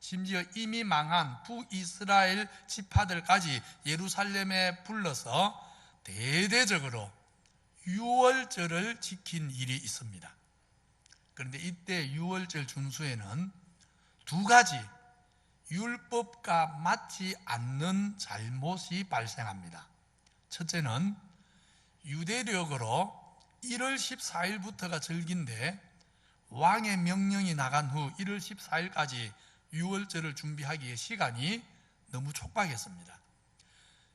심지어 이미 망한 북이스라엘 지파들까지 예루살렘에 불러서 대대적으로 유월절을 지킨 일이 있습니다. 그런데 이때 유월절 준수에는 2가지 율법과 맞지 않는 잘못이 발생합니다. 첫째는 유대력으로 1월 14일부터가 절기인데 왕의 명령이 나간 후 1월 14일까지 유월절을 준비하기에 시간이 너무 촉박했습니다.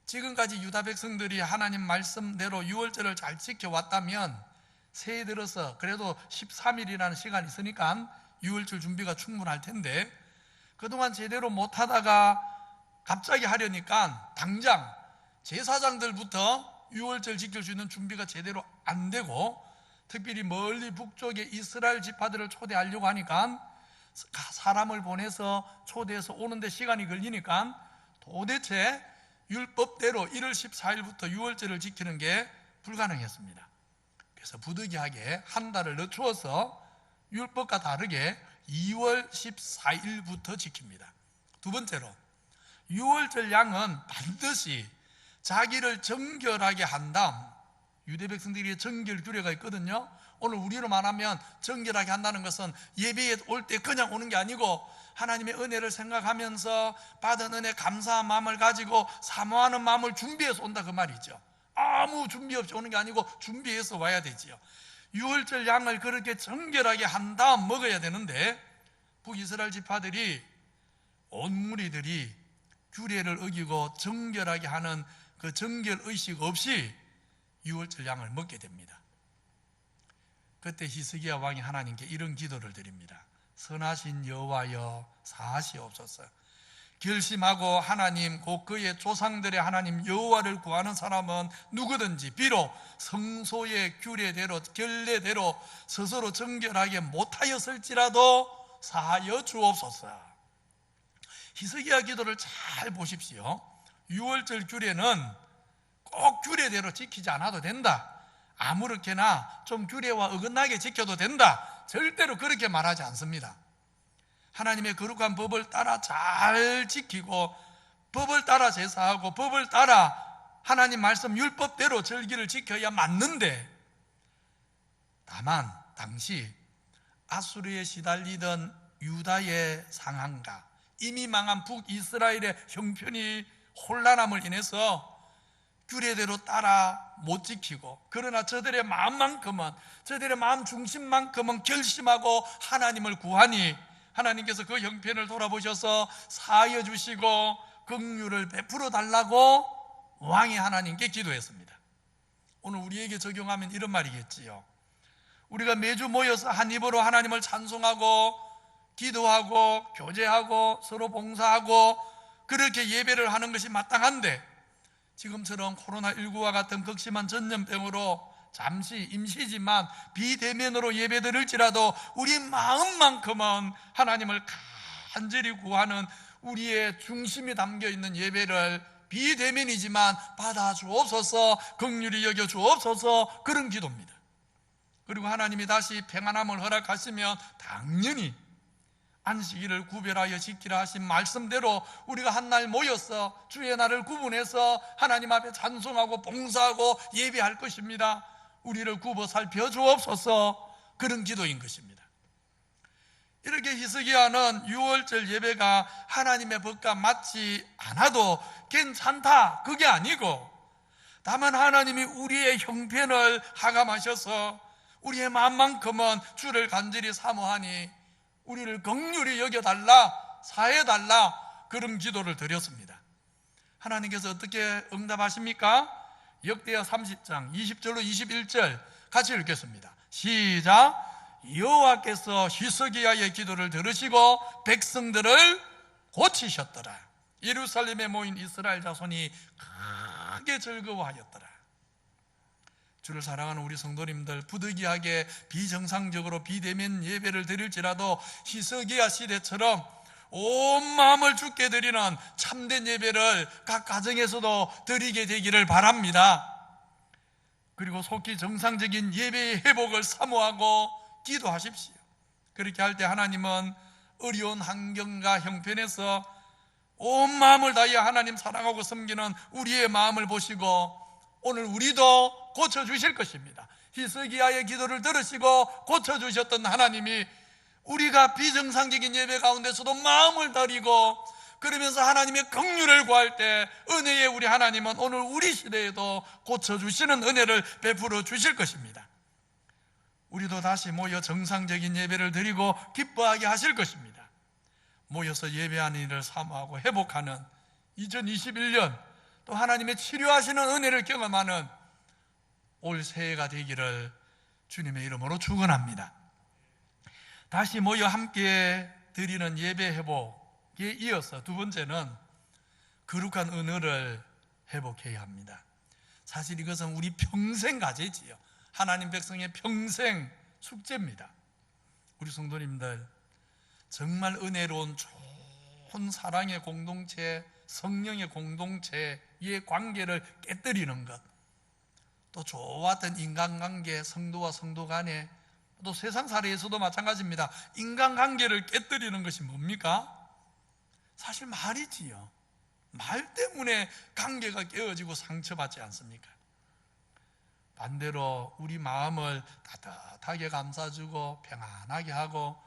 지금까지 유다 백성들이 하나님 말씀대로 유월절을 잘 지켜왔다면 새해 들어서 그래도 13일이라는 시간이 있으니까 유월절 준비가 충분할 텐데 그동안 제대로 못하다가 갑자기 하려니까 당장 제사장들부터 유월절 지킬 수 있는 준비가 제대로 안 되고 특별히 멀리 북쪽에 이스라엘 지파들을 초대하려고 하니까 사람을 보내서 초대해서 오는데 시간이 걸리니까 도대체 율법대로 1월 14일부터 유월절을 지키는 게 불가능했습니다. 그래서 부득이하게 한 달을 늦추어서 율법과 다르게 2월 14일부터 지킵니다. 두 번째로 유월절 양은 반드시 자기를 정결하게 한 다음 유대 백성들이 정결 규례가 있거든요. 오늘 우리로 말하면 정결하게 한다는 것은 예배에 올 때 그냥 오는 게 아니고 하나님의 은혜를 생각하면서 받은 은혜 감사한 마음을 가지고 사모하는 마음을 준비해서 온다 그 말이죠. 아무 준비 없이 오는 게 아니고 준비해서 와야 되지요. 유월절 양을 그렇게 정결하게 한 다음 먹어야 되는데 북이스라엘 지파들이 온 무리들이 규례를 어기고 정결하게 하는 그 정결 의식 없이 유월절 양을 먹게 됩니다. 그때 히스기야 왕이 하나님께 이런 기도를 드립니다. 선하신 여호와여 사하시옵소서. 결심하고 하나님 곧 그의 조상들의 하나님 여호와를 구하는 사람은 누구든지 비록 성소의 규례대로 결례대로 스스로 정결하게 못하였을지라도 사하여 주옵소서. 히스기야 기도를 잘 보십시오. 유월절 규례는 꼭 규례대로 지키지 않아도 된다. 아무렇게나 좀 규례와 어긋나게 지켜도 된다. 절대로 그렇게 말하지 않습니다. 하나님의 거룩한 법을 따라 잘 지키고 법을 따라 제사하고 법을 따라 하나님 말씀 율법대로 절기를 지켜야 맞는데 다만 당시 아수르에 시달리던 유다의 상한가, 이미 망한 북이스라엘의 형편이 혼란함을 인해서 규례대로 따라 못 지키고, 그러나 저들의 마음만큼은, 저들의 마음 중심만큼은 결심하고 하나님을 구하니 하나님께서 그 형편을 돌아보셔서 사하여 주시고 긍휼을 베풀어 달라고 왕이 하나님께 기도했습니다. 오늘 우리에게 적용하면 이런 말이겠지요. 우리가 매주 모여서 한 입으로 하나님을 찬송하고 기도하고 교제하고 서로 봉사하고 그렇게 예배를 하는 것이 마땅한데, 지금처럼 코로나19와 같은 극심한 전염병으로 잠시 임시지만 비대면으로 예배드릴지라도 우리 마음만큼은 하나님을 간절히 구하는 우리의 중심이 담겨있는 예배를 비대면이지만 받아 주옵소서, 긍휼히 여겨 주옵소서, 그런 기도입니다. 그리고 하나님이 다시 평안함을 허락하시면 당연히 안식일을 구별하여 지키라 하신 말씀대로 우리가 한 날 모여서 주의 날을 구분해서 하나님 앞에 찬송하고 봉사하고 예배할 것입니다. 우리를 굽어 살펴 주옵소서, 그런 기도인 것입니다. 이렇게 히스기야는 유월절 예배가 하나님의 법과 맞지 않아도 괜찮다, 그게 아니고, 다만 하나님이 우리의 형편을 하감하셔서 우리의 마음만큼은 주를 간절히 사모하니 우리를 긍휼히 여겨달라, 사해달라, 그런 기도를 드렸습니다. 하나님께서 어떻게 응답하십니까? 역대하 30장 20절로 21절 같이 읽겠습니다. 시작. 여호와께서 히스기야의 기도를 들으시고 백성들을 고치셨더라. 예루살렘에 모인 이스라엘 자손이 크게 즐거워하였더라. 주를 사랑하는 우리 성도님들, 부득이하게 비정상적으로 비대면 예배를 드릴지라도 히스기야 시대처럼 온 마음을 주께 드리는 참된 예배를 각 가정에서도 드리게 되기를 바랍니다. 그리고 속히 정상적인 예배의 회복을 사모하고 기도하십시오. 그렇게 할 때 하나님은 어려운 환경과 형편에서 온 마음을 다해 하나님 사랑하고 섬기는 우리의 마음을 보시고 오늘 우리도 고쳐주실 것입니다. 히스기야의 기도를 들으시고 고쳐주셨던 하나님이 우리가 비정상적인 예배 가운데서도 마음을 다리고 그러면서 하나님의 긍휼을 구할 때 은혜의 우리 하나님은 오늘 우리 시대에도 고쳐주시는 은혜를 베풀어 주실 것입니다. 우리도 다시 모여 정상적인 예배를 드리고 기뻐하게 하실 것입니다. 모여서 예배하는 일을 사모하고 회복하는 2021년, 또 하나님의 치료하시는 은혜를 경험하는 올 새해가 되기를 주님의 이름으로 축원합니다. 다시 모여 함께 드리는 예배 회복에 이어서 두 번째는 거룩한 언어를 회복해야 합니다. 사실 이것은 우리 평생 과제지요. 하나님 백성의 평생 숙제입니다. 우리 성도님들, 정말 은혜로운 좋은 사랑의 공동체, 성령의 공동체의 관계를 깨뜨리는 것, 또 좋았던 인간관계, 성도와 성도 간에, 또 세상 사례에서도 마찬가지입니다. 인간관계를 깨뜨리는 것이 뭡니까? 사실 말이지요. 말 때문에 관계가 깨어지고 상처받지 않습니까? 반대로 우리 마음을 따뜻하게 감싸주고 평안하게 하고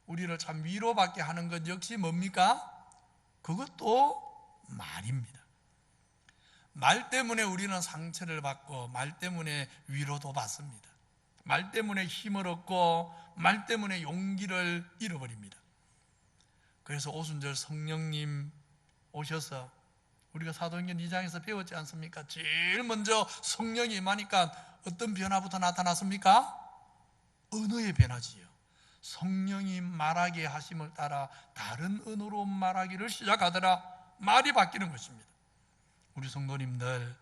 우리를 참 위로받게 하는 것 역시 뭡니까? 그것도 말입니다. 말 때문에 우리는 상처를 받고 말 때문에 위로도 받습니다. 말 때문에 힘을 얻고 말 때문에 용기를 잃어버립니다. 그래서 오순절 성령님 오셔서 우리가 사도행전 2장에서 배웠지 않습니까? 제일 먼저 성령이 임하니까 어떤 변화부터 나타났습니까? 언어의 변화지요. 성령이 말하게 하심을 따라 다른 언어로 말하기를 시작하더라. 말이 바뀌는 것입니다. 우리 성도님들,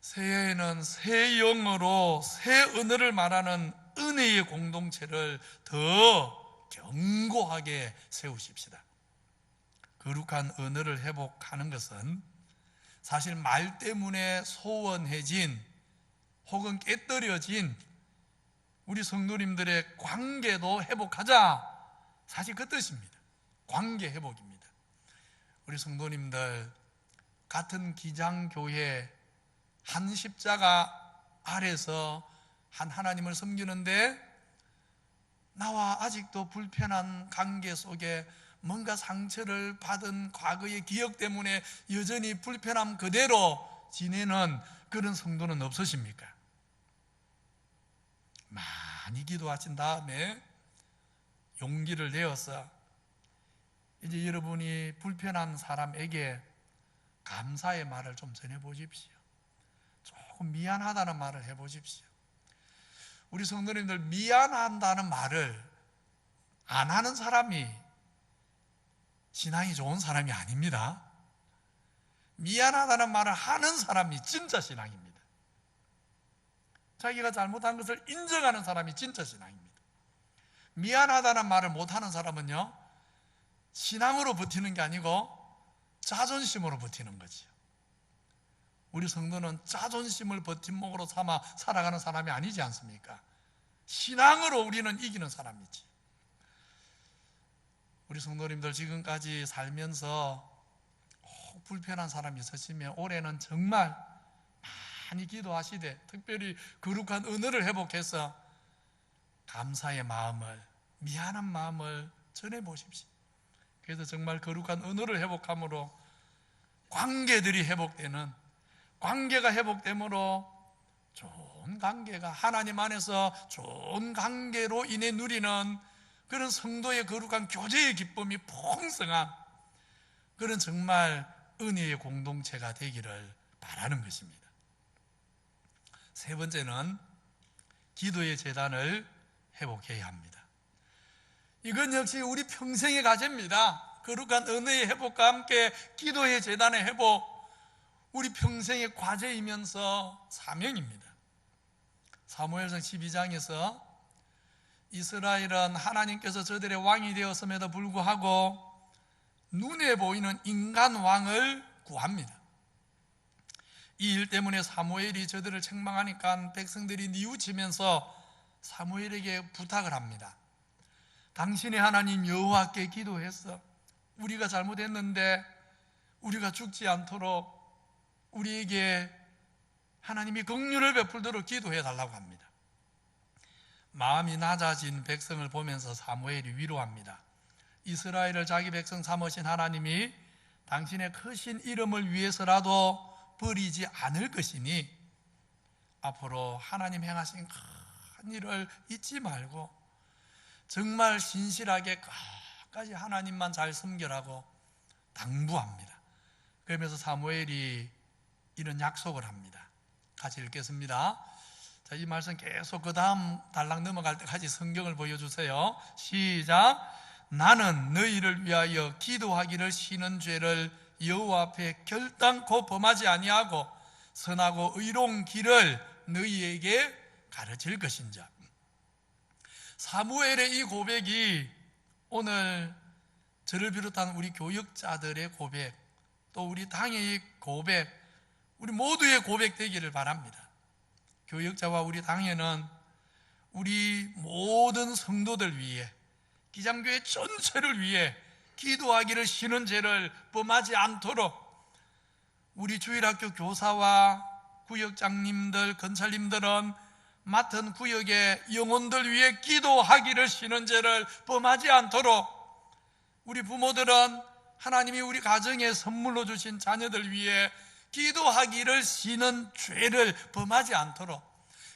새해에는 새 영어로 새 언어를 말하는 은혜의 공동체를 더 견고하게 세우십시다. 거룩한 언어를 회복하는 것은 사실 말 때문에 소원해진 혹은 깨뜨려진 우리 성도님들의 관계도 회복하자, 사실 그 뜻입니다. 관계 회복입니다. 우리 성도님들, 같은 기장교회 한 십자가 아래서 한 하나님을 섬기는데 나와 아직도 불편한 관계 속에 뭔가 상처를 받은 과거의 기억 때문에 여전히 불편함 그대로 지내는 그런 성도는 없으십니까? 많이 기도하신 다음에 용기를 내어서 이제 여러분이 불편한 사람에게 감사의 말을 좀 전해보십시오. 조금 미안하다는 말을 해보십시오. 우리 성도님들, 미안한다는 말을 안 하는 사람이 신앙이 좋은 사람이 아닙니다. 미안하다는 말을 하는 사람이 진짜 신앙입니다. 자기가 잘못한 것을 인정하는 사람이 진짜 신앙입니다. 미안하다는 말을 못하는 사람은요, 신앙으로 버티는 게 아니고 자존심으로 버티는 거지요. 우리 성도는 자존심을 버팀목으로 삼아 살아가는 사람이 아니지 않습니까? 신앙으로 우리는 이기는 사람이지. 우리 성도님들, 지금까지 살면서 불편한 사람이 있으시면 올해는 정말 많이 기도하시되 특별히 거룩한 은혜를 회복해서 감사의 마음을, 미안한 마음을 전해보십시오. 그래서 정말 거룩한 은혜를 회복함으로 관계들이 회복되는, 관계가 회복됨으로 좋은 관계가 하나님 안에서 좋은 관계로 인해 누리는 그런 성도의 거룩한 교제의 기쁨이 풍성한 그런 정말 은혜의 공동체가 되기를 바라는 것입니다. 세 번째는 기도의 재단을 회복해야 합니다. 이건 역시 우리 평생의 과제입니다. 거룩한 은혜의 회복과 함께 기도의 재단의 회복, 우리 평생의 과제이면서 사명입니다. 사무엘상 12장에서 이스라엘은 하나님께서 저들의 왕이 되었음에도 불구하고 눈에 보이는 인간 왕을 구합니다. 이 일 때문에 사무엘이 저들을 책망하니까 백성들이 뉘우치면서 사무엘에게 부탁을 합니다. 당신의 하나님 여호와께 기도해서 우리가 잘못했는데 우리가 죽지 않도록 우리에게 하나님이 긍휼을 베풀도록 기도해 달라고 합니다. 마음이 낮아진 백성을 보면서 사무엘이 위로합니다. 이스라엘을 자기 백성 삼으신 하나님이 당신의 크신 이름을 위해서라도 버리지 않을 것이니 앞으로 하나님 행하신 큰 일을 잊지 말고 정말 신실하게 끝까지 하나님만 잘 섬기라고 당부합니다. 그러면서 사무엘이 이런 약속을 합니다. 같이 읽겠습니다. 자, 이 말씀 계속 그 다음 단락 넘어갈 때까지 성경을 보여주세요. 시작. 나는 너희를 위하여 기도하기를 쉬는 죄를 여호와 앞에 결단코 범하지 아니하고 선하고 의로운 길을 너희에게 가르칠 것인자. 사무엘의 이 고백이 오늘 저를 비롯한 우리 교역자들의 고백, 또 우리 당의 고백, 우리 모두의 고백 되기를 바랍니다. 교역자와 우리 당회는 우리 모든 성도들 위해, 기장교회 전체를 위해 기도하기를 쉬는 죄를 범하지 않도록 우리 주일학교 교사와 구역장님들, 건설님들은 맡은 구역의 영혼들 위해 기도하기를 쉬는 죄를 범하지 않도록 우리 부모들은 하나님이 우리 가정에 선물로 주신 자녀들 위해 기도하기를 쉬는 죄를 범하지 않도록,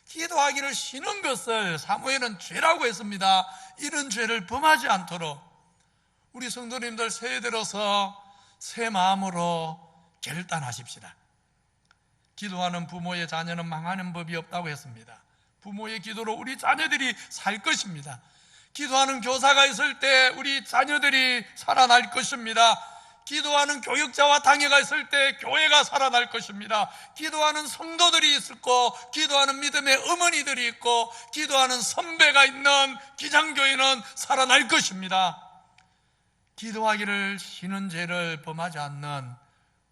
기도하기를 쉬는 것을 사무엘은 죄라고 했습니다. 이런 죄를 범하지 않도록 우리 성도님들 새해 들어서 새 마음으로 결단하십시다. 기도하는 부모의 자녀는 망하는 법이 없다고 했습니다. 부모의 기도로 우리 자녀들이 살 것입니다. 기도하는 교사가 있을 때 우리 자녀들이 살아날 것입니다. 기도하는 교역자와 당회가 있을 때 교회가 살아날 것입니다. 기도하는 성도들이 있고 기도하는 믿음의 어머니들이 있고 기도하는 선배가 있는 기장교회는 살아날 것입니다. 기도하기를 쉬는 죄를 범하지 않는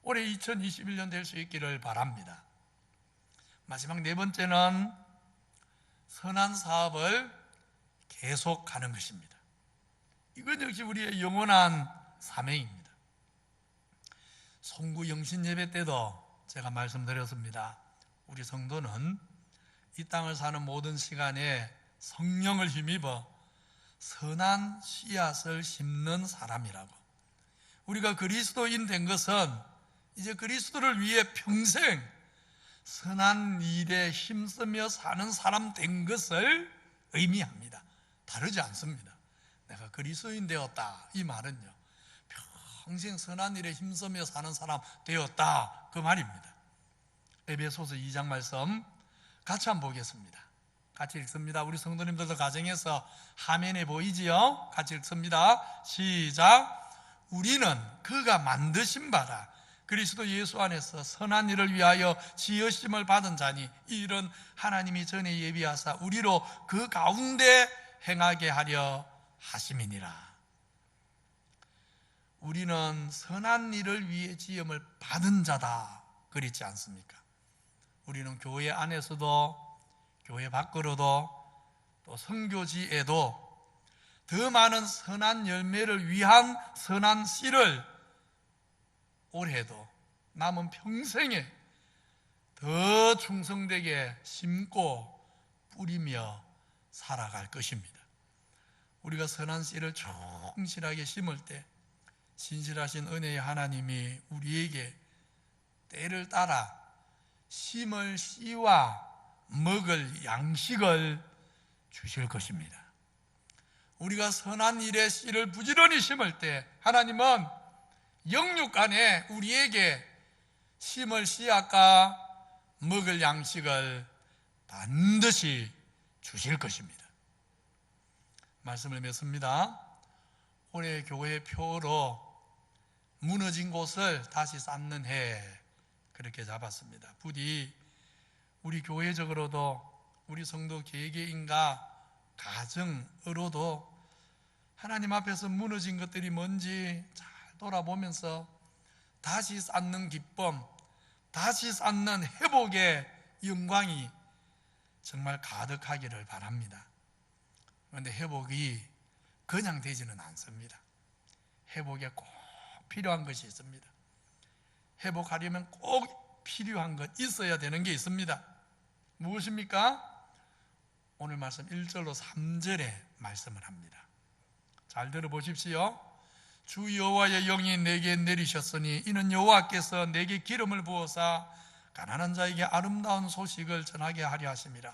올해 2021년 될 수 있기를 바랍니다. 마지막 네 번째는 선한 사업을 계속하는 것입니다. 이건 역시 우리의 영원한 사명입니다. 송구 영신 예배 때도 제가 말씀드렸습니다. 우리 성도는 이 땅을 사는 모든 시간에 성령을 힘입어 선한 씨앗을 심는 사람이라고. 우리가 그리스도인 된 것은 이제 그리스도를 위해 평생 선한 일에 힘쓰며 사는 사람 된 것을 의미합니다. 다르지 않습니다. 내가 그리스도인 되었다, 이 말은요, 평생 선한 일에 힘쓰며 사는 사람 되었다, 그 말입니다. 에베소서 2장 말씀 같이 한번 보겠습니다. 같이 읽습니다. 우리 성도님들도 가정에서 화면에 보이지요? 같이 읽습니다. 시작. 우리는 그가 만드신 바라 그리스도 예수 안에서 선한 일을 위하여 지으심을 받은 자니 이 일은 하나님이 전에 예비하사 우리로 그 가운데 행하게 하려 하심이니라. 우리는 선한 일을 위해 지음을 받은 자다, 그렇지 않습니까? 우리는 교회 안에서도 교회 밖으로도 또 선교지에도 더 많은 선한 열매를 위한 선한 씨를 올해도 남은 평생에 더 충성되게 심고 뿌리며 살아갈 것입니다. 우리가 선한 씨를 충실하게 심을 때 신실하신 은혜의 하나님이 우리에게 때를 따라 심을 씨와 먹을 양식을 주실 것입니다. 우리가 선한 일의 씨를 부지런히 심을 때 하나님은 영육 안에 우리에게 심을 씨앗과 먹을 양식을 반드시 주실 것입니다. 말씀을 맺습니다. 올해 교회 표로 무너진 곳을 다시 쌓는 해, 그렇게 잡았습니다. 부디 우리 교회적으로도 우리 성도 개개인과 가정으로도 하나님 앞에서 무너진 것들이 뭔지 잘 돌아보면서 다시 쌓는 기쁨, 다시 쌓는 회복의 영광이 정말 가득하기를 바랍니다. 그런데 회복이 그냥 되지는 않습니다. 회복에 꼭 필요한 것이 있습니다. 회복하려면 꼭 필요한 것, 있어야 되는 게 있습니다. 무엇입니까? 오늘 말씀 1절로 3절에 말씀을 합니다. 잘 들어보십시오. 주 여호와의 영이 내게 내리셨으니 이는 여호와께서 내게 기름을 부어사 가난한 자에게 아름다운 소식을 전하게 하려 하심이라.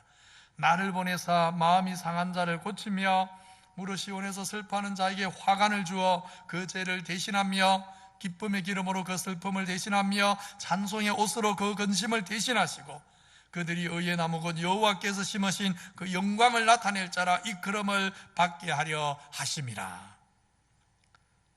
나를 보내사 마음이 상한 자를 고치며 무릇 시온에서 슬퍼하는 자에게 화관을 주어 그 죄를 대신하며 기쁨의 기름으로 그 슬픔을 대신하며 찬송의 옷으로 그 근심을 대신하시고 그들이 의의 나무 곧 여호와께서 심으신 그 영광을 나타낼 자라 이끌음을 받게 하려 하심이라.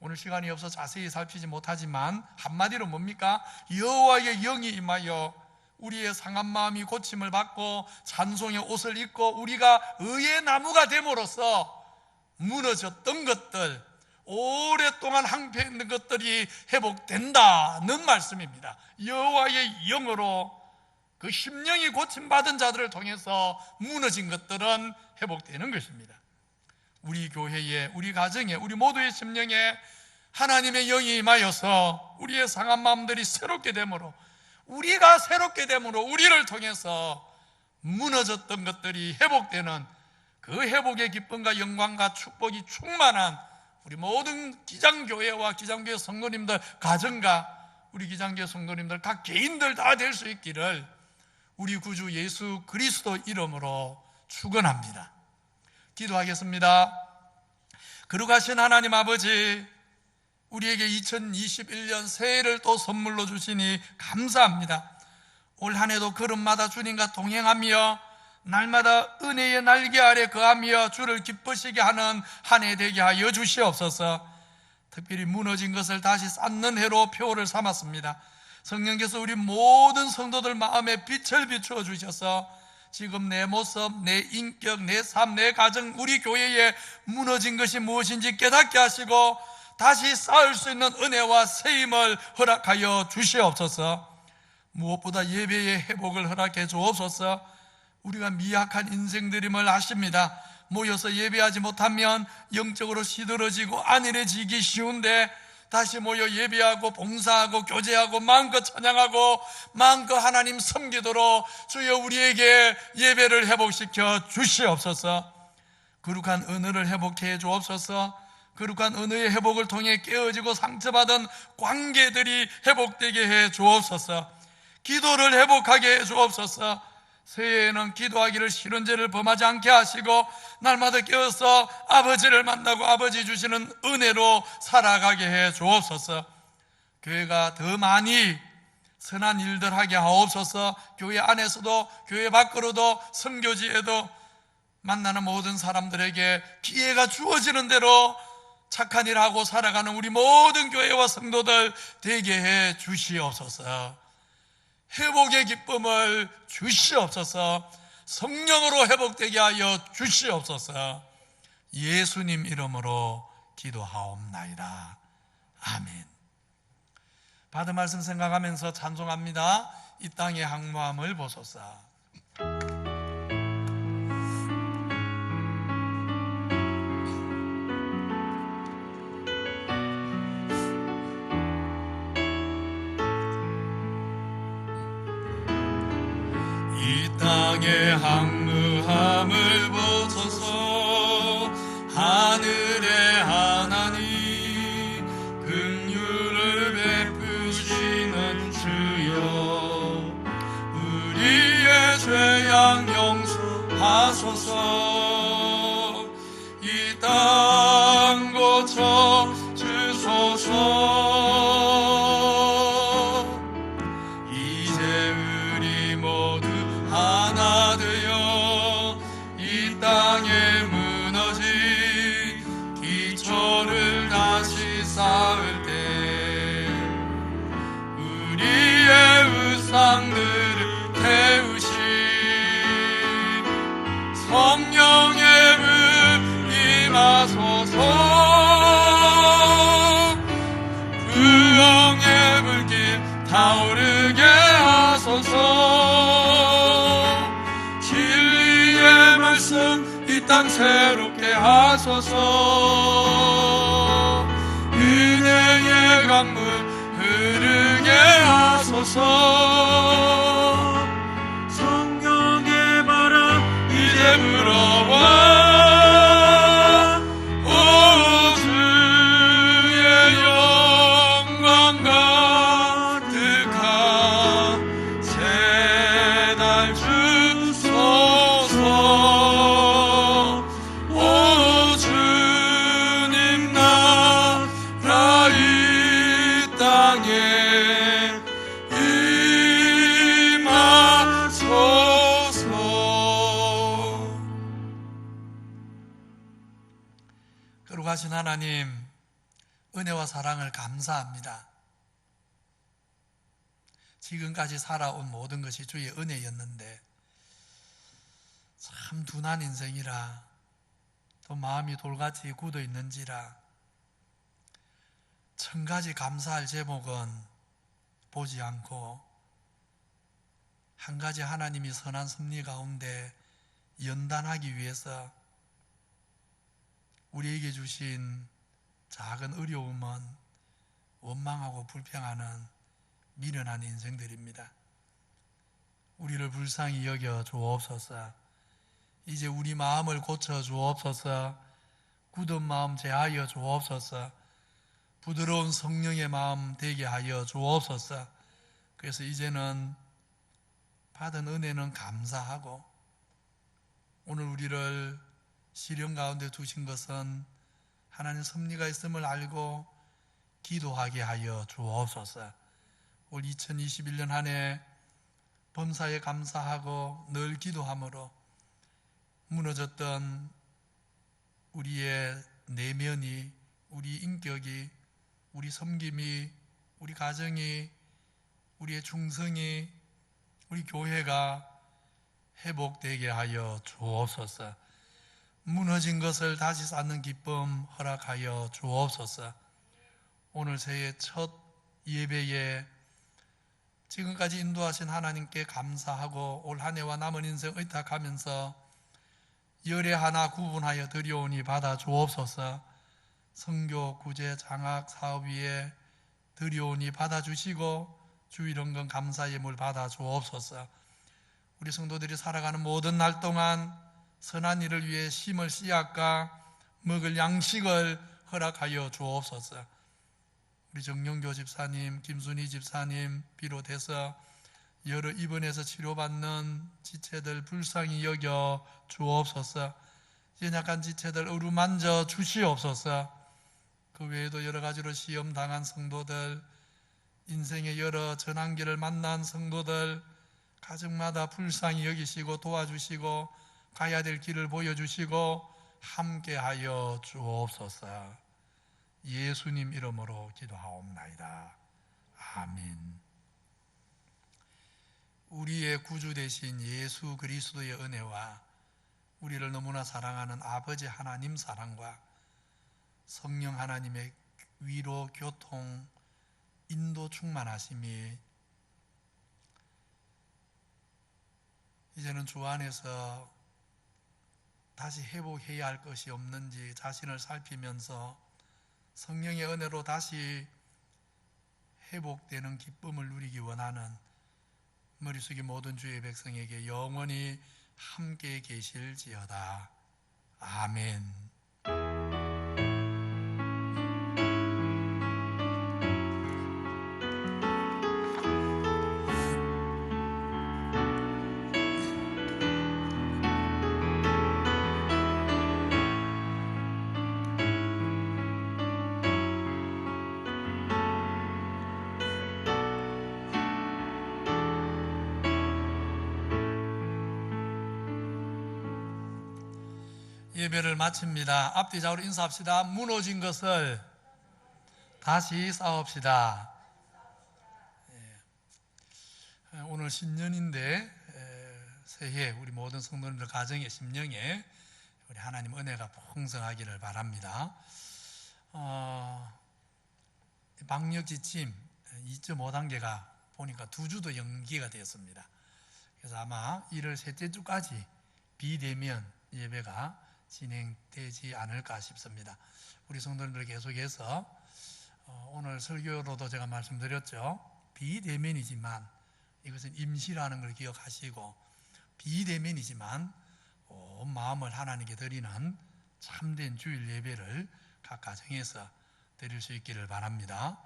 오늘 시간이 없어 자세히 살피지 못하지만 한마디로 뭡니까? 여호와의 영이 임하여 우리의 상한 마음이 고침을 받고 찬송의 옷을 입고 우리가 의의 나무가 됨으로써 무너졌던 것들, 오랫동안 항폐했던 것들이 회복된다는 말씀입니다. 여호와의 영으로 그 심령이 고침받은 자들을 통해서 무너진 것들은 회복되는 것입니다. 우리 교회에, 우리 가정에, 우리 모두의 심령에 하나님의 영이 임하여서 우리의 상한 마음들이 새롭게 되므로, 우리가 새롭게 되므로 우리를 통해서 무너졌던 것들이 회복되는 그 회복의 기쁨과 영광과 축복이 충만한 우리 모든 기장교회와 기장교회 성도님들, 가정과 우리 기장교회 성도님들 각 개인들 다 될 수 있기를 우리 구주 예수 그리스도 이름으로 축원합니다. 기도하겠습니다. 거룩하신 하나님 아버지, 우리에게 2021년 새해를 또 선물로 주시니 감사합니다. 올 한 해도 걸음마다 주님과 동행하며 날마다 은혜의 날개 아래 거하며 주를 기쁘시게 하는 한 해 되게 하여 주시옵소서. 특별히 무너진 것을 다시 쌓는 해로 표를 삼았습니다. 성령께서 우리 모든 성도들 마음에 빛을 비추어 주셔서 지금 내 모습, 내 인격, 내 삶, 내 가정, 우리 교회에 무너진 것이 무엇인지 깨닫게 하시고 다시 쌓을 수 있는 은혜와 세임을 허락하여 주시옵소서. 무엇보다 예배의 회복을 허락해 주옵소서. 우리가 미약한 인생들임을 아십니다. 모여서 예배하지 못하면 영적으로 시들어지고 안일해지기 쉬운데 다시 모여 예배하고 봉사하고 교제하고 마음껏 찬양하고 마음껏 하나님 섬기도록 주여 우리에게 예배를 회복시켜 주시옵소서. 거룩한 언어를 회복해 주옵소서. 거룩한 언어의 회복을 통해 깨어지고 상처받은 관계들이 회복되게 해 주옵소서. 기도를 회복하게 해 주옵소서. 새해에는 기도하기를 싫은 죄를 범하지 않게 하시고 날마다 깨어서 아버지를 만나고 아버지 주시는 은혜로 살아가게 해 주옵소서. 교회가 더 많이 선한 일들 하게 하옵소서. 교회 안에서도 교회 밖으로도 선교지에도 만나는 모든 사람들에게 기회가 주어지는 대로 착한 일하고 살아가는 우리 모든 교회와 성도들 되게 해 주시옵소서. 회복의 기쁨을 주시옵소서. 성령으로 회복되게 하여 주시옵소서. 예수님 이름으로 기도하옵나이다. 아멘. 받은 말씀 생각하면서 찬송합니다. 이 땅의 항모함을 보소서. 이 땅의 항무함을 보소서. 하늘의 하나님 긍휼을 베푸시는 주여, 우리의 죄악 용서하소서. 이 땅 고쳐 주소서. 이제 우리 모두 하나 되어 이 땅에 무너진 기초를 다시 쌓을 때 우리의 우상들을 태우신 성령의 불 임하소서. 부흥의 불길 타오르게 하소서. 진리의 말씀 이 땅 새롭게 하소서. 은혜의 강물 흐르게 하소서. 성령의 바람 이제 불어와. 오 주의 영광 가득한 새날 주소서. 오 주님 나라 이 땅에 임하소서. 거룩하신 하나님, 은혜와 사랑을 감사합니다. 지금까지 살아온 모든 것이 주의 은혜였는데 참 둔한 인생이라, 또 마음이 돌같이 굳어 있는지라 1000가지 감사할 제목은 보지 않고 한 가지 하나님이 선한 섭리 가운데 연단하기 위해서 우리에게 주신 작은 어려움은 원망하고 불평하는 미련한 인생들입니다. 우리를 불쌍히 여겨 주옵소서. 이제 우리 마음을 고쳐 주옵소서. 굳은 마음 제하여 주옵소서. 부드러운 성령의 마음 되게 하여 주옵소서. 그래서 이제는 받은 은혜는 감사하고 오늘 우리를 시련 가운데 두신 것은 하나님 섭리가 있음을 알고 기도하게 하여 주옵소서. 올 2021년 한 해 범사에 감사하고 늘 기도함으로 무너졌던 우리의 내면이, 우리 인격이, 우리 섬김이, 우리 가정이, 우리의 충성이, 우리 교회가 회복되게 하여 주옵소서. 무너진 것을 다시 쌓는 기쁨 허락하여 주옵소서. 오늘 새해 첫 예배에 지금까지 인도하신 하나님께 감사하고 올 한 해와 남은 인생 의탁하면서 열애 하나 구분하여 드려오니 받아 주옵소서. 선교, 구제, 장학 사업 위에 드려오니 받아 주시고 주일원금 감사 예물 받아 주옵소서. 우리 성도들이 살아가는 모든 날 동안 선한 일을 위해 심을 씨앗과 먹을 양식을 허락하여 주옵소서. 우리 정영교 집사님, 김순희 집사님 비롯해서 여러 입원해서 치료받는 지체들 불쌍히 여겨 주옵소서. 연약한 지체들 어루만져 주시옵소서. 그 외에도 여러 가지로 시험 당한 성도들, 인생의 여러 전환기를 만난 성도들, 가정마다 불쌍히 여기시고 도와주시고 가야 될 길을 보여주시고 함께하여 주옵소서. 예수님 이름으로 기도하옵나이다. 아멘. 우리의 구주 되신 예수 그리스도의 은혜와 우리를 너무나 사랑하는 아버지 하나님 사랑과 성령 하나님의 위로, 교통, 인도 충만하심이 이제는 주 안에서 다시 회복해야 할 것이 없는지 자신을 살피면서 성령의 은혜로 다시 회복되는 기쁨을 누리기 원하는 머릿속의 모든 주의 백성에게 영원히 함께 계실지어다. 아멘. 예배를 마칩니다. 앞뒤 좌우로 인사합시다. 무너진 것을 다시 쌓읍시다. 오늘 신년인데 새해 우리 모든 성도님들 가정의 심령에 우리 하나님 은혜가 풍성하기를 바랍니다. 방역 지침 2.5단계가 보니까 2주도 연기가 되었습니다. 그래서 아마 1월 셋째 주까지 비대면 예배가 진행되지 않을까 싶습니다. 우리 성도님들 계속해서 오늘 설교로도 제가 말씀드렸죠. 비대면이지만 이것은 임시라는 걸 기억하시고 비대면이지만 온 마음을 하나님께 드리는 참된 주일 예배를 각 가정에서 드릴 수 있기를 바랍니다.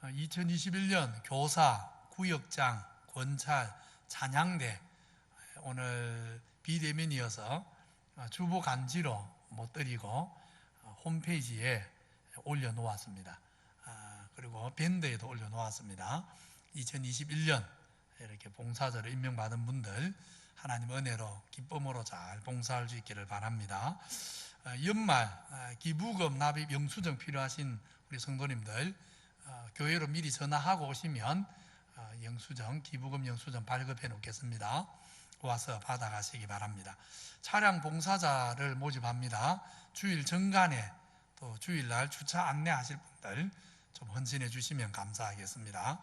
2021년 교사, 구역장, 권찰, 찬양대 오늘 비대면이어서 주보 간지로 못 드리고 홈페이지에 올려놓았습니다. 그리고 밴드에도 올려놓았습니다. 2021년 이렇게 봉사자로 임명받은 분들 하나님 은혜로 기쁨으로 잘 봉사할 수 있기를 바랍니다. 연말 기부금 납입 영수증 필요하신 우리 성도님들 교회로 미리 전화하고 오시면 영수증, 기부금 영수증 발급해 놓겠습니다. 와서 받아가시기 바랍니다. 차량 봉사자를 모집합니다. 주일 정간에 또 주일날 주차 안내하실 분들 좀 헌신해 주시면 감사하겠습니다.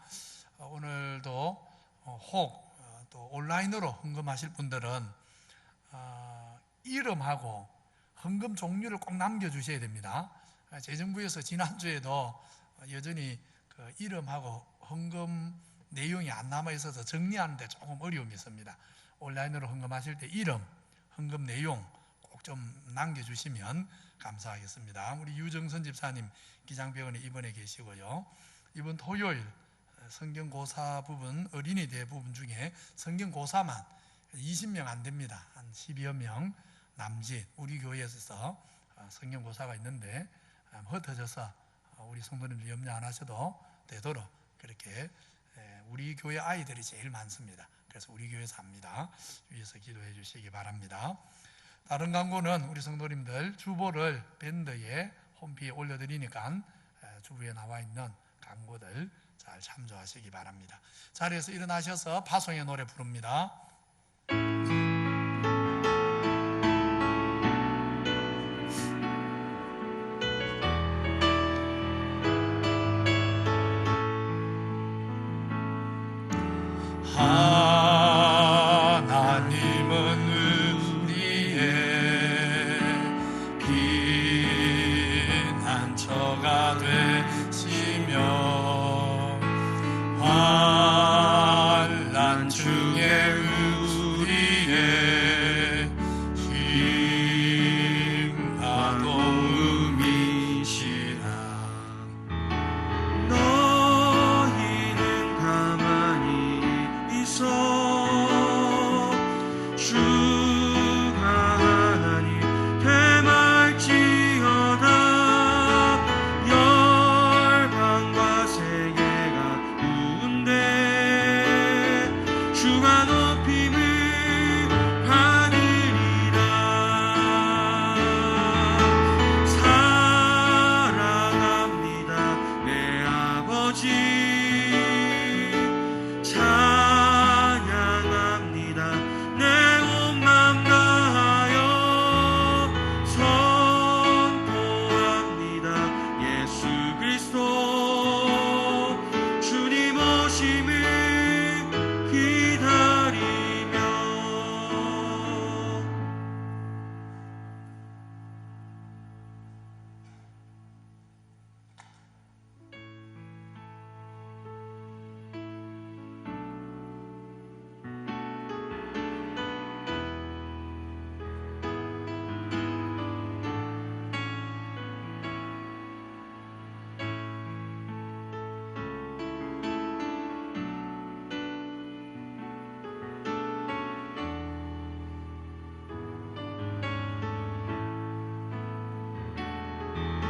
오늘도 혹 또 온라인으로 헌금하실 분들은 이름하고 헌금 종류를 꼭 남겨주셔야 됩니다. 재정부에서 지난주에도 여전히 그 이름하고 헌금 내용이 안 남아 있어서 정리하는데 조금 어려움이 있습니다. 온라인으로 헌금하실 때 이름, 헌금 내용 꼭 좀 남겨주시면 감사하겠습니다. 우리 유정선 집사님 기장병원에 입원해 계시고요. 이번 토요일 성경고사 부분, 어린이대 부분 중에 성경고사만 20명 안 됩니다. 한 10여 명 남짓 우리 교회에서 성경고사가 있는데 흩어져서 우리 성도님들 염려 안 하셔도 되도록 그렇게 우리 교회 아이들이 제일 많습니다. 그래서 우리 교회에서 합니다. 위에서 기도해 주시기 바랍니다. 다른 광고는 우리 성도님들 주보를 밴드에 홈페이지에 올려드리니까 주부에 나와 있는 광고들 잘 참조하시기 바랍니다. 자리에서 일어나셔서 파송의 노래 부릅니다.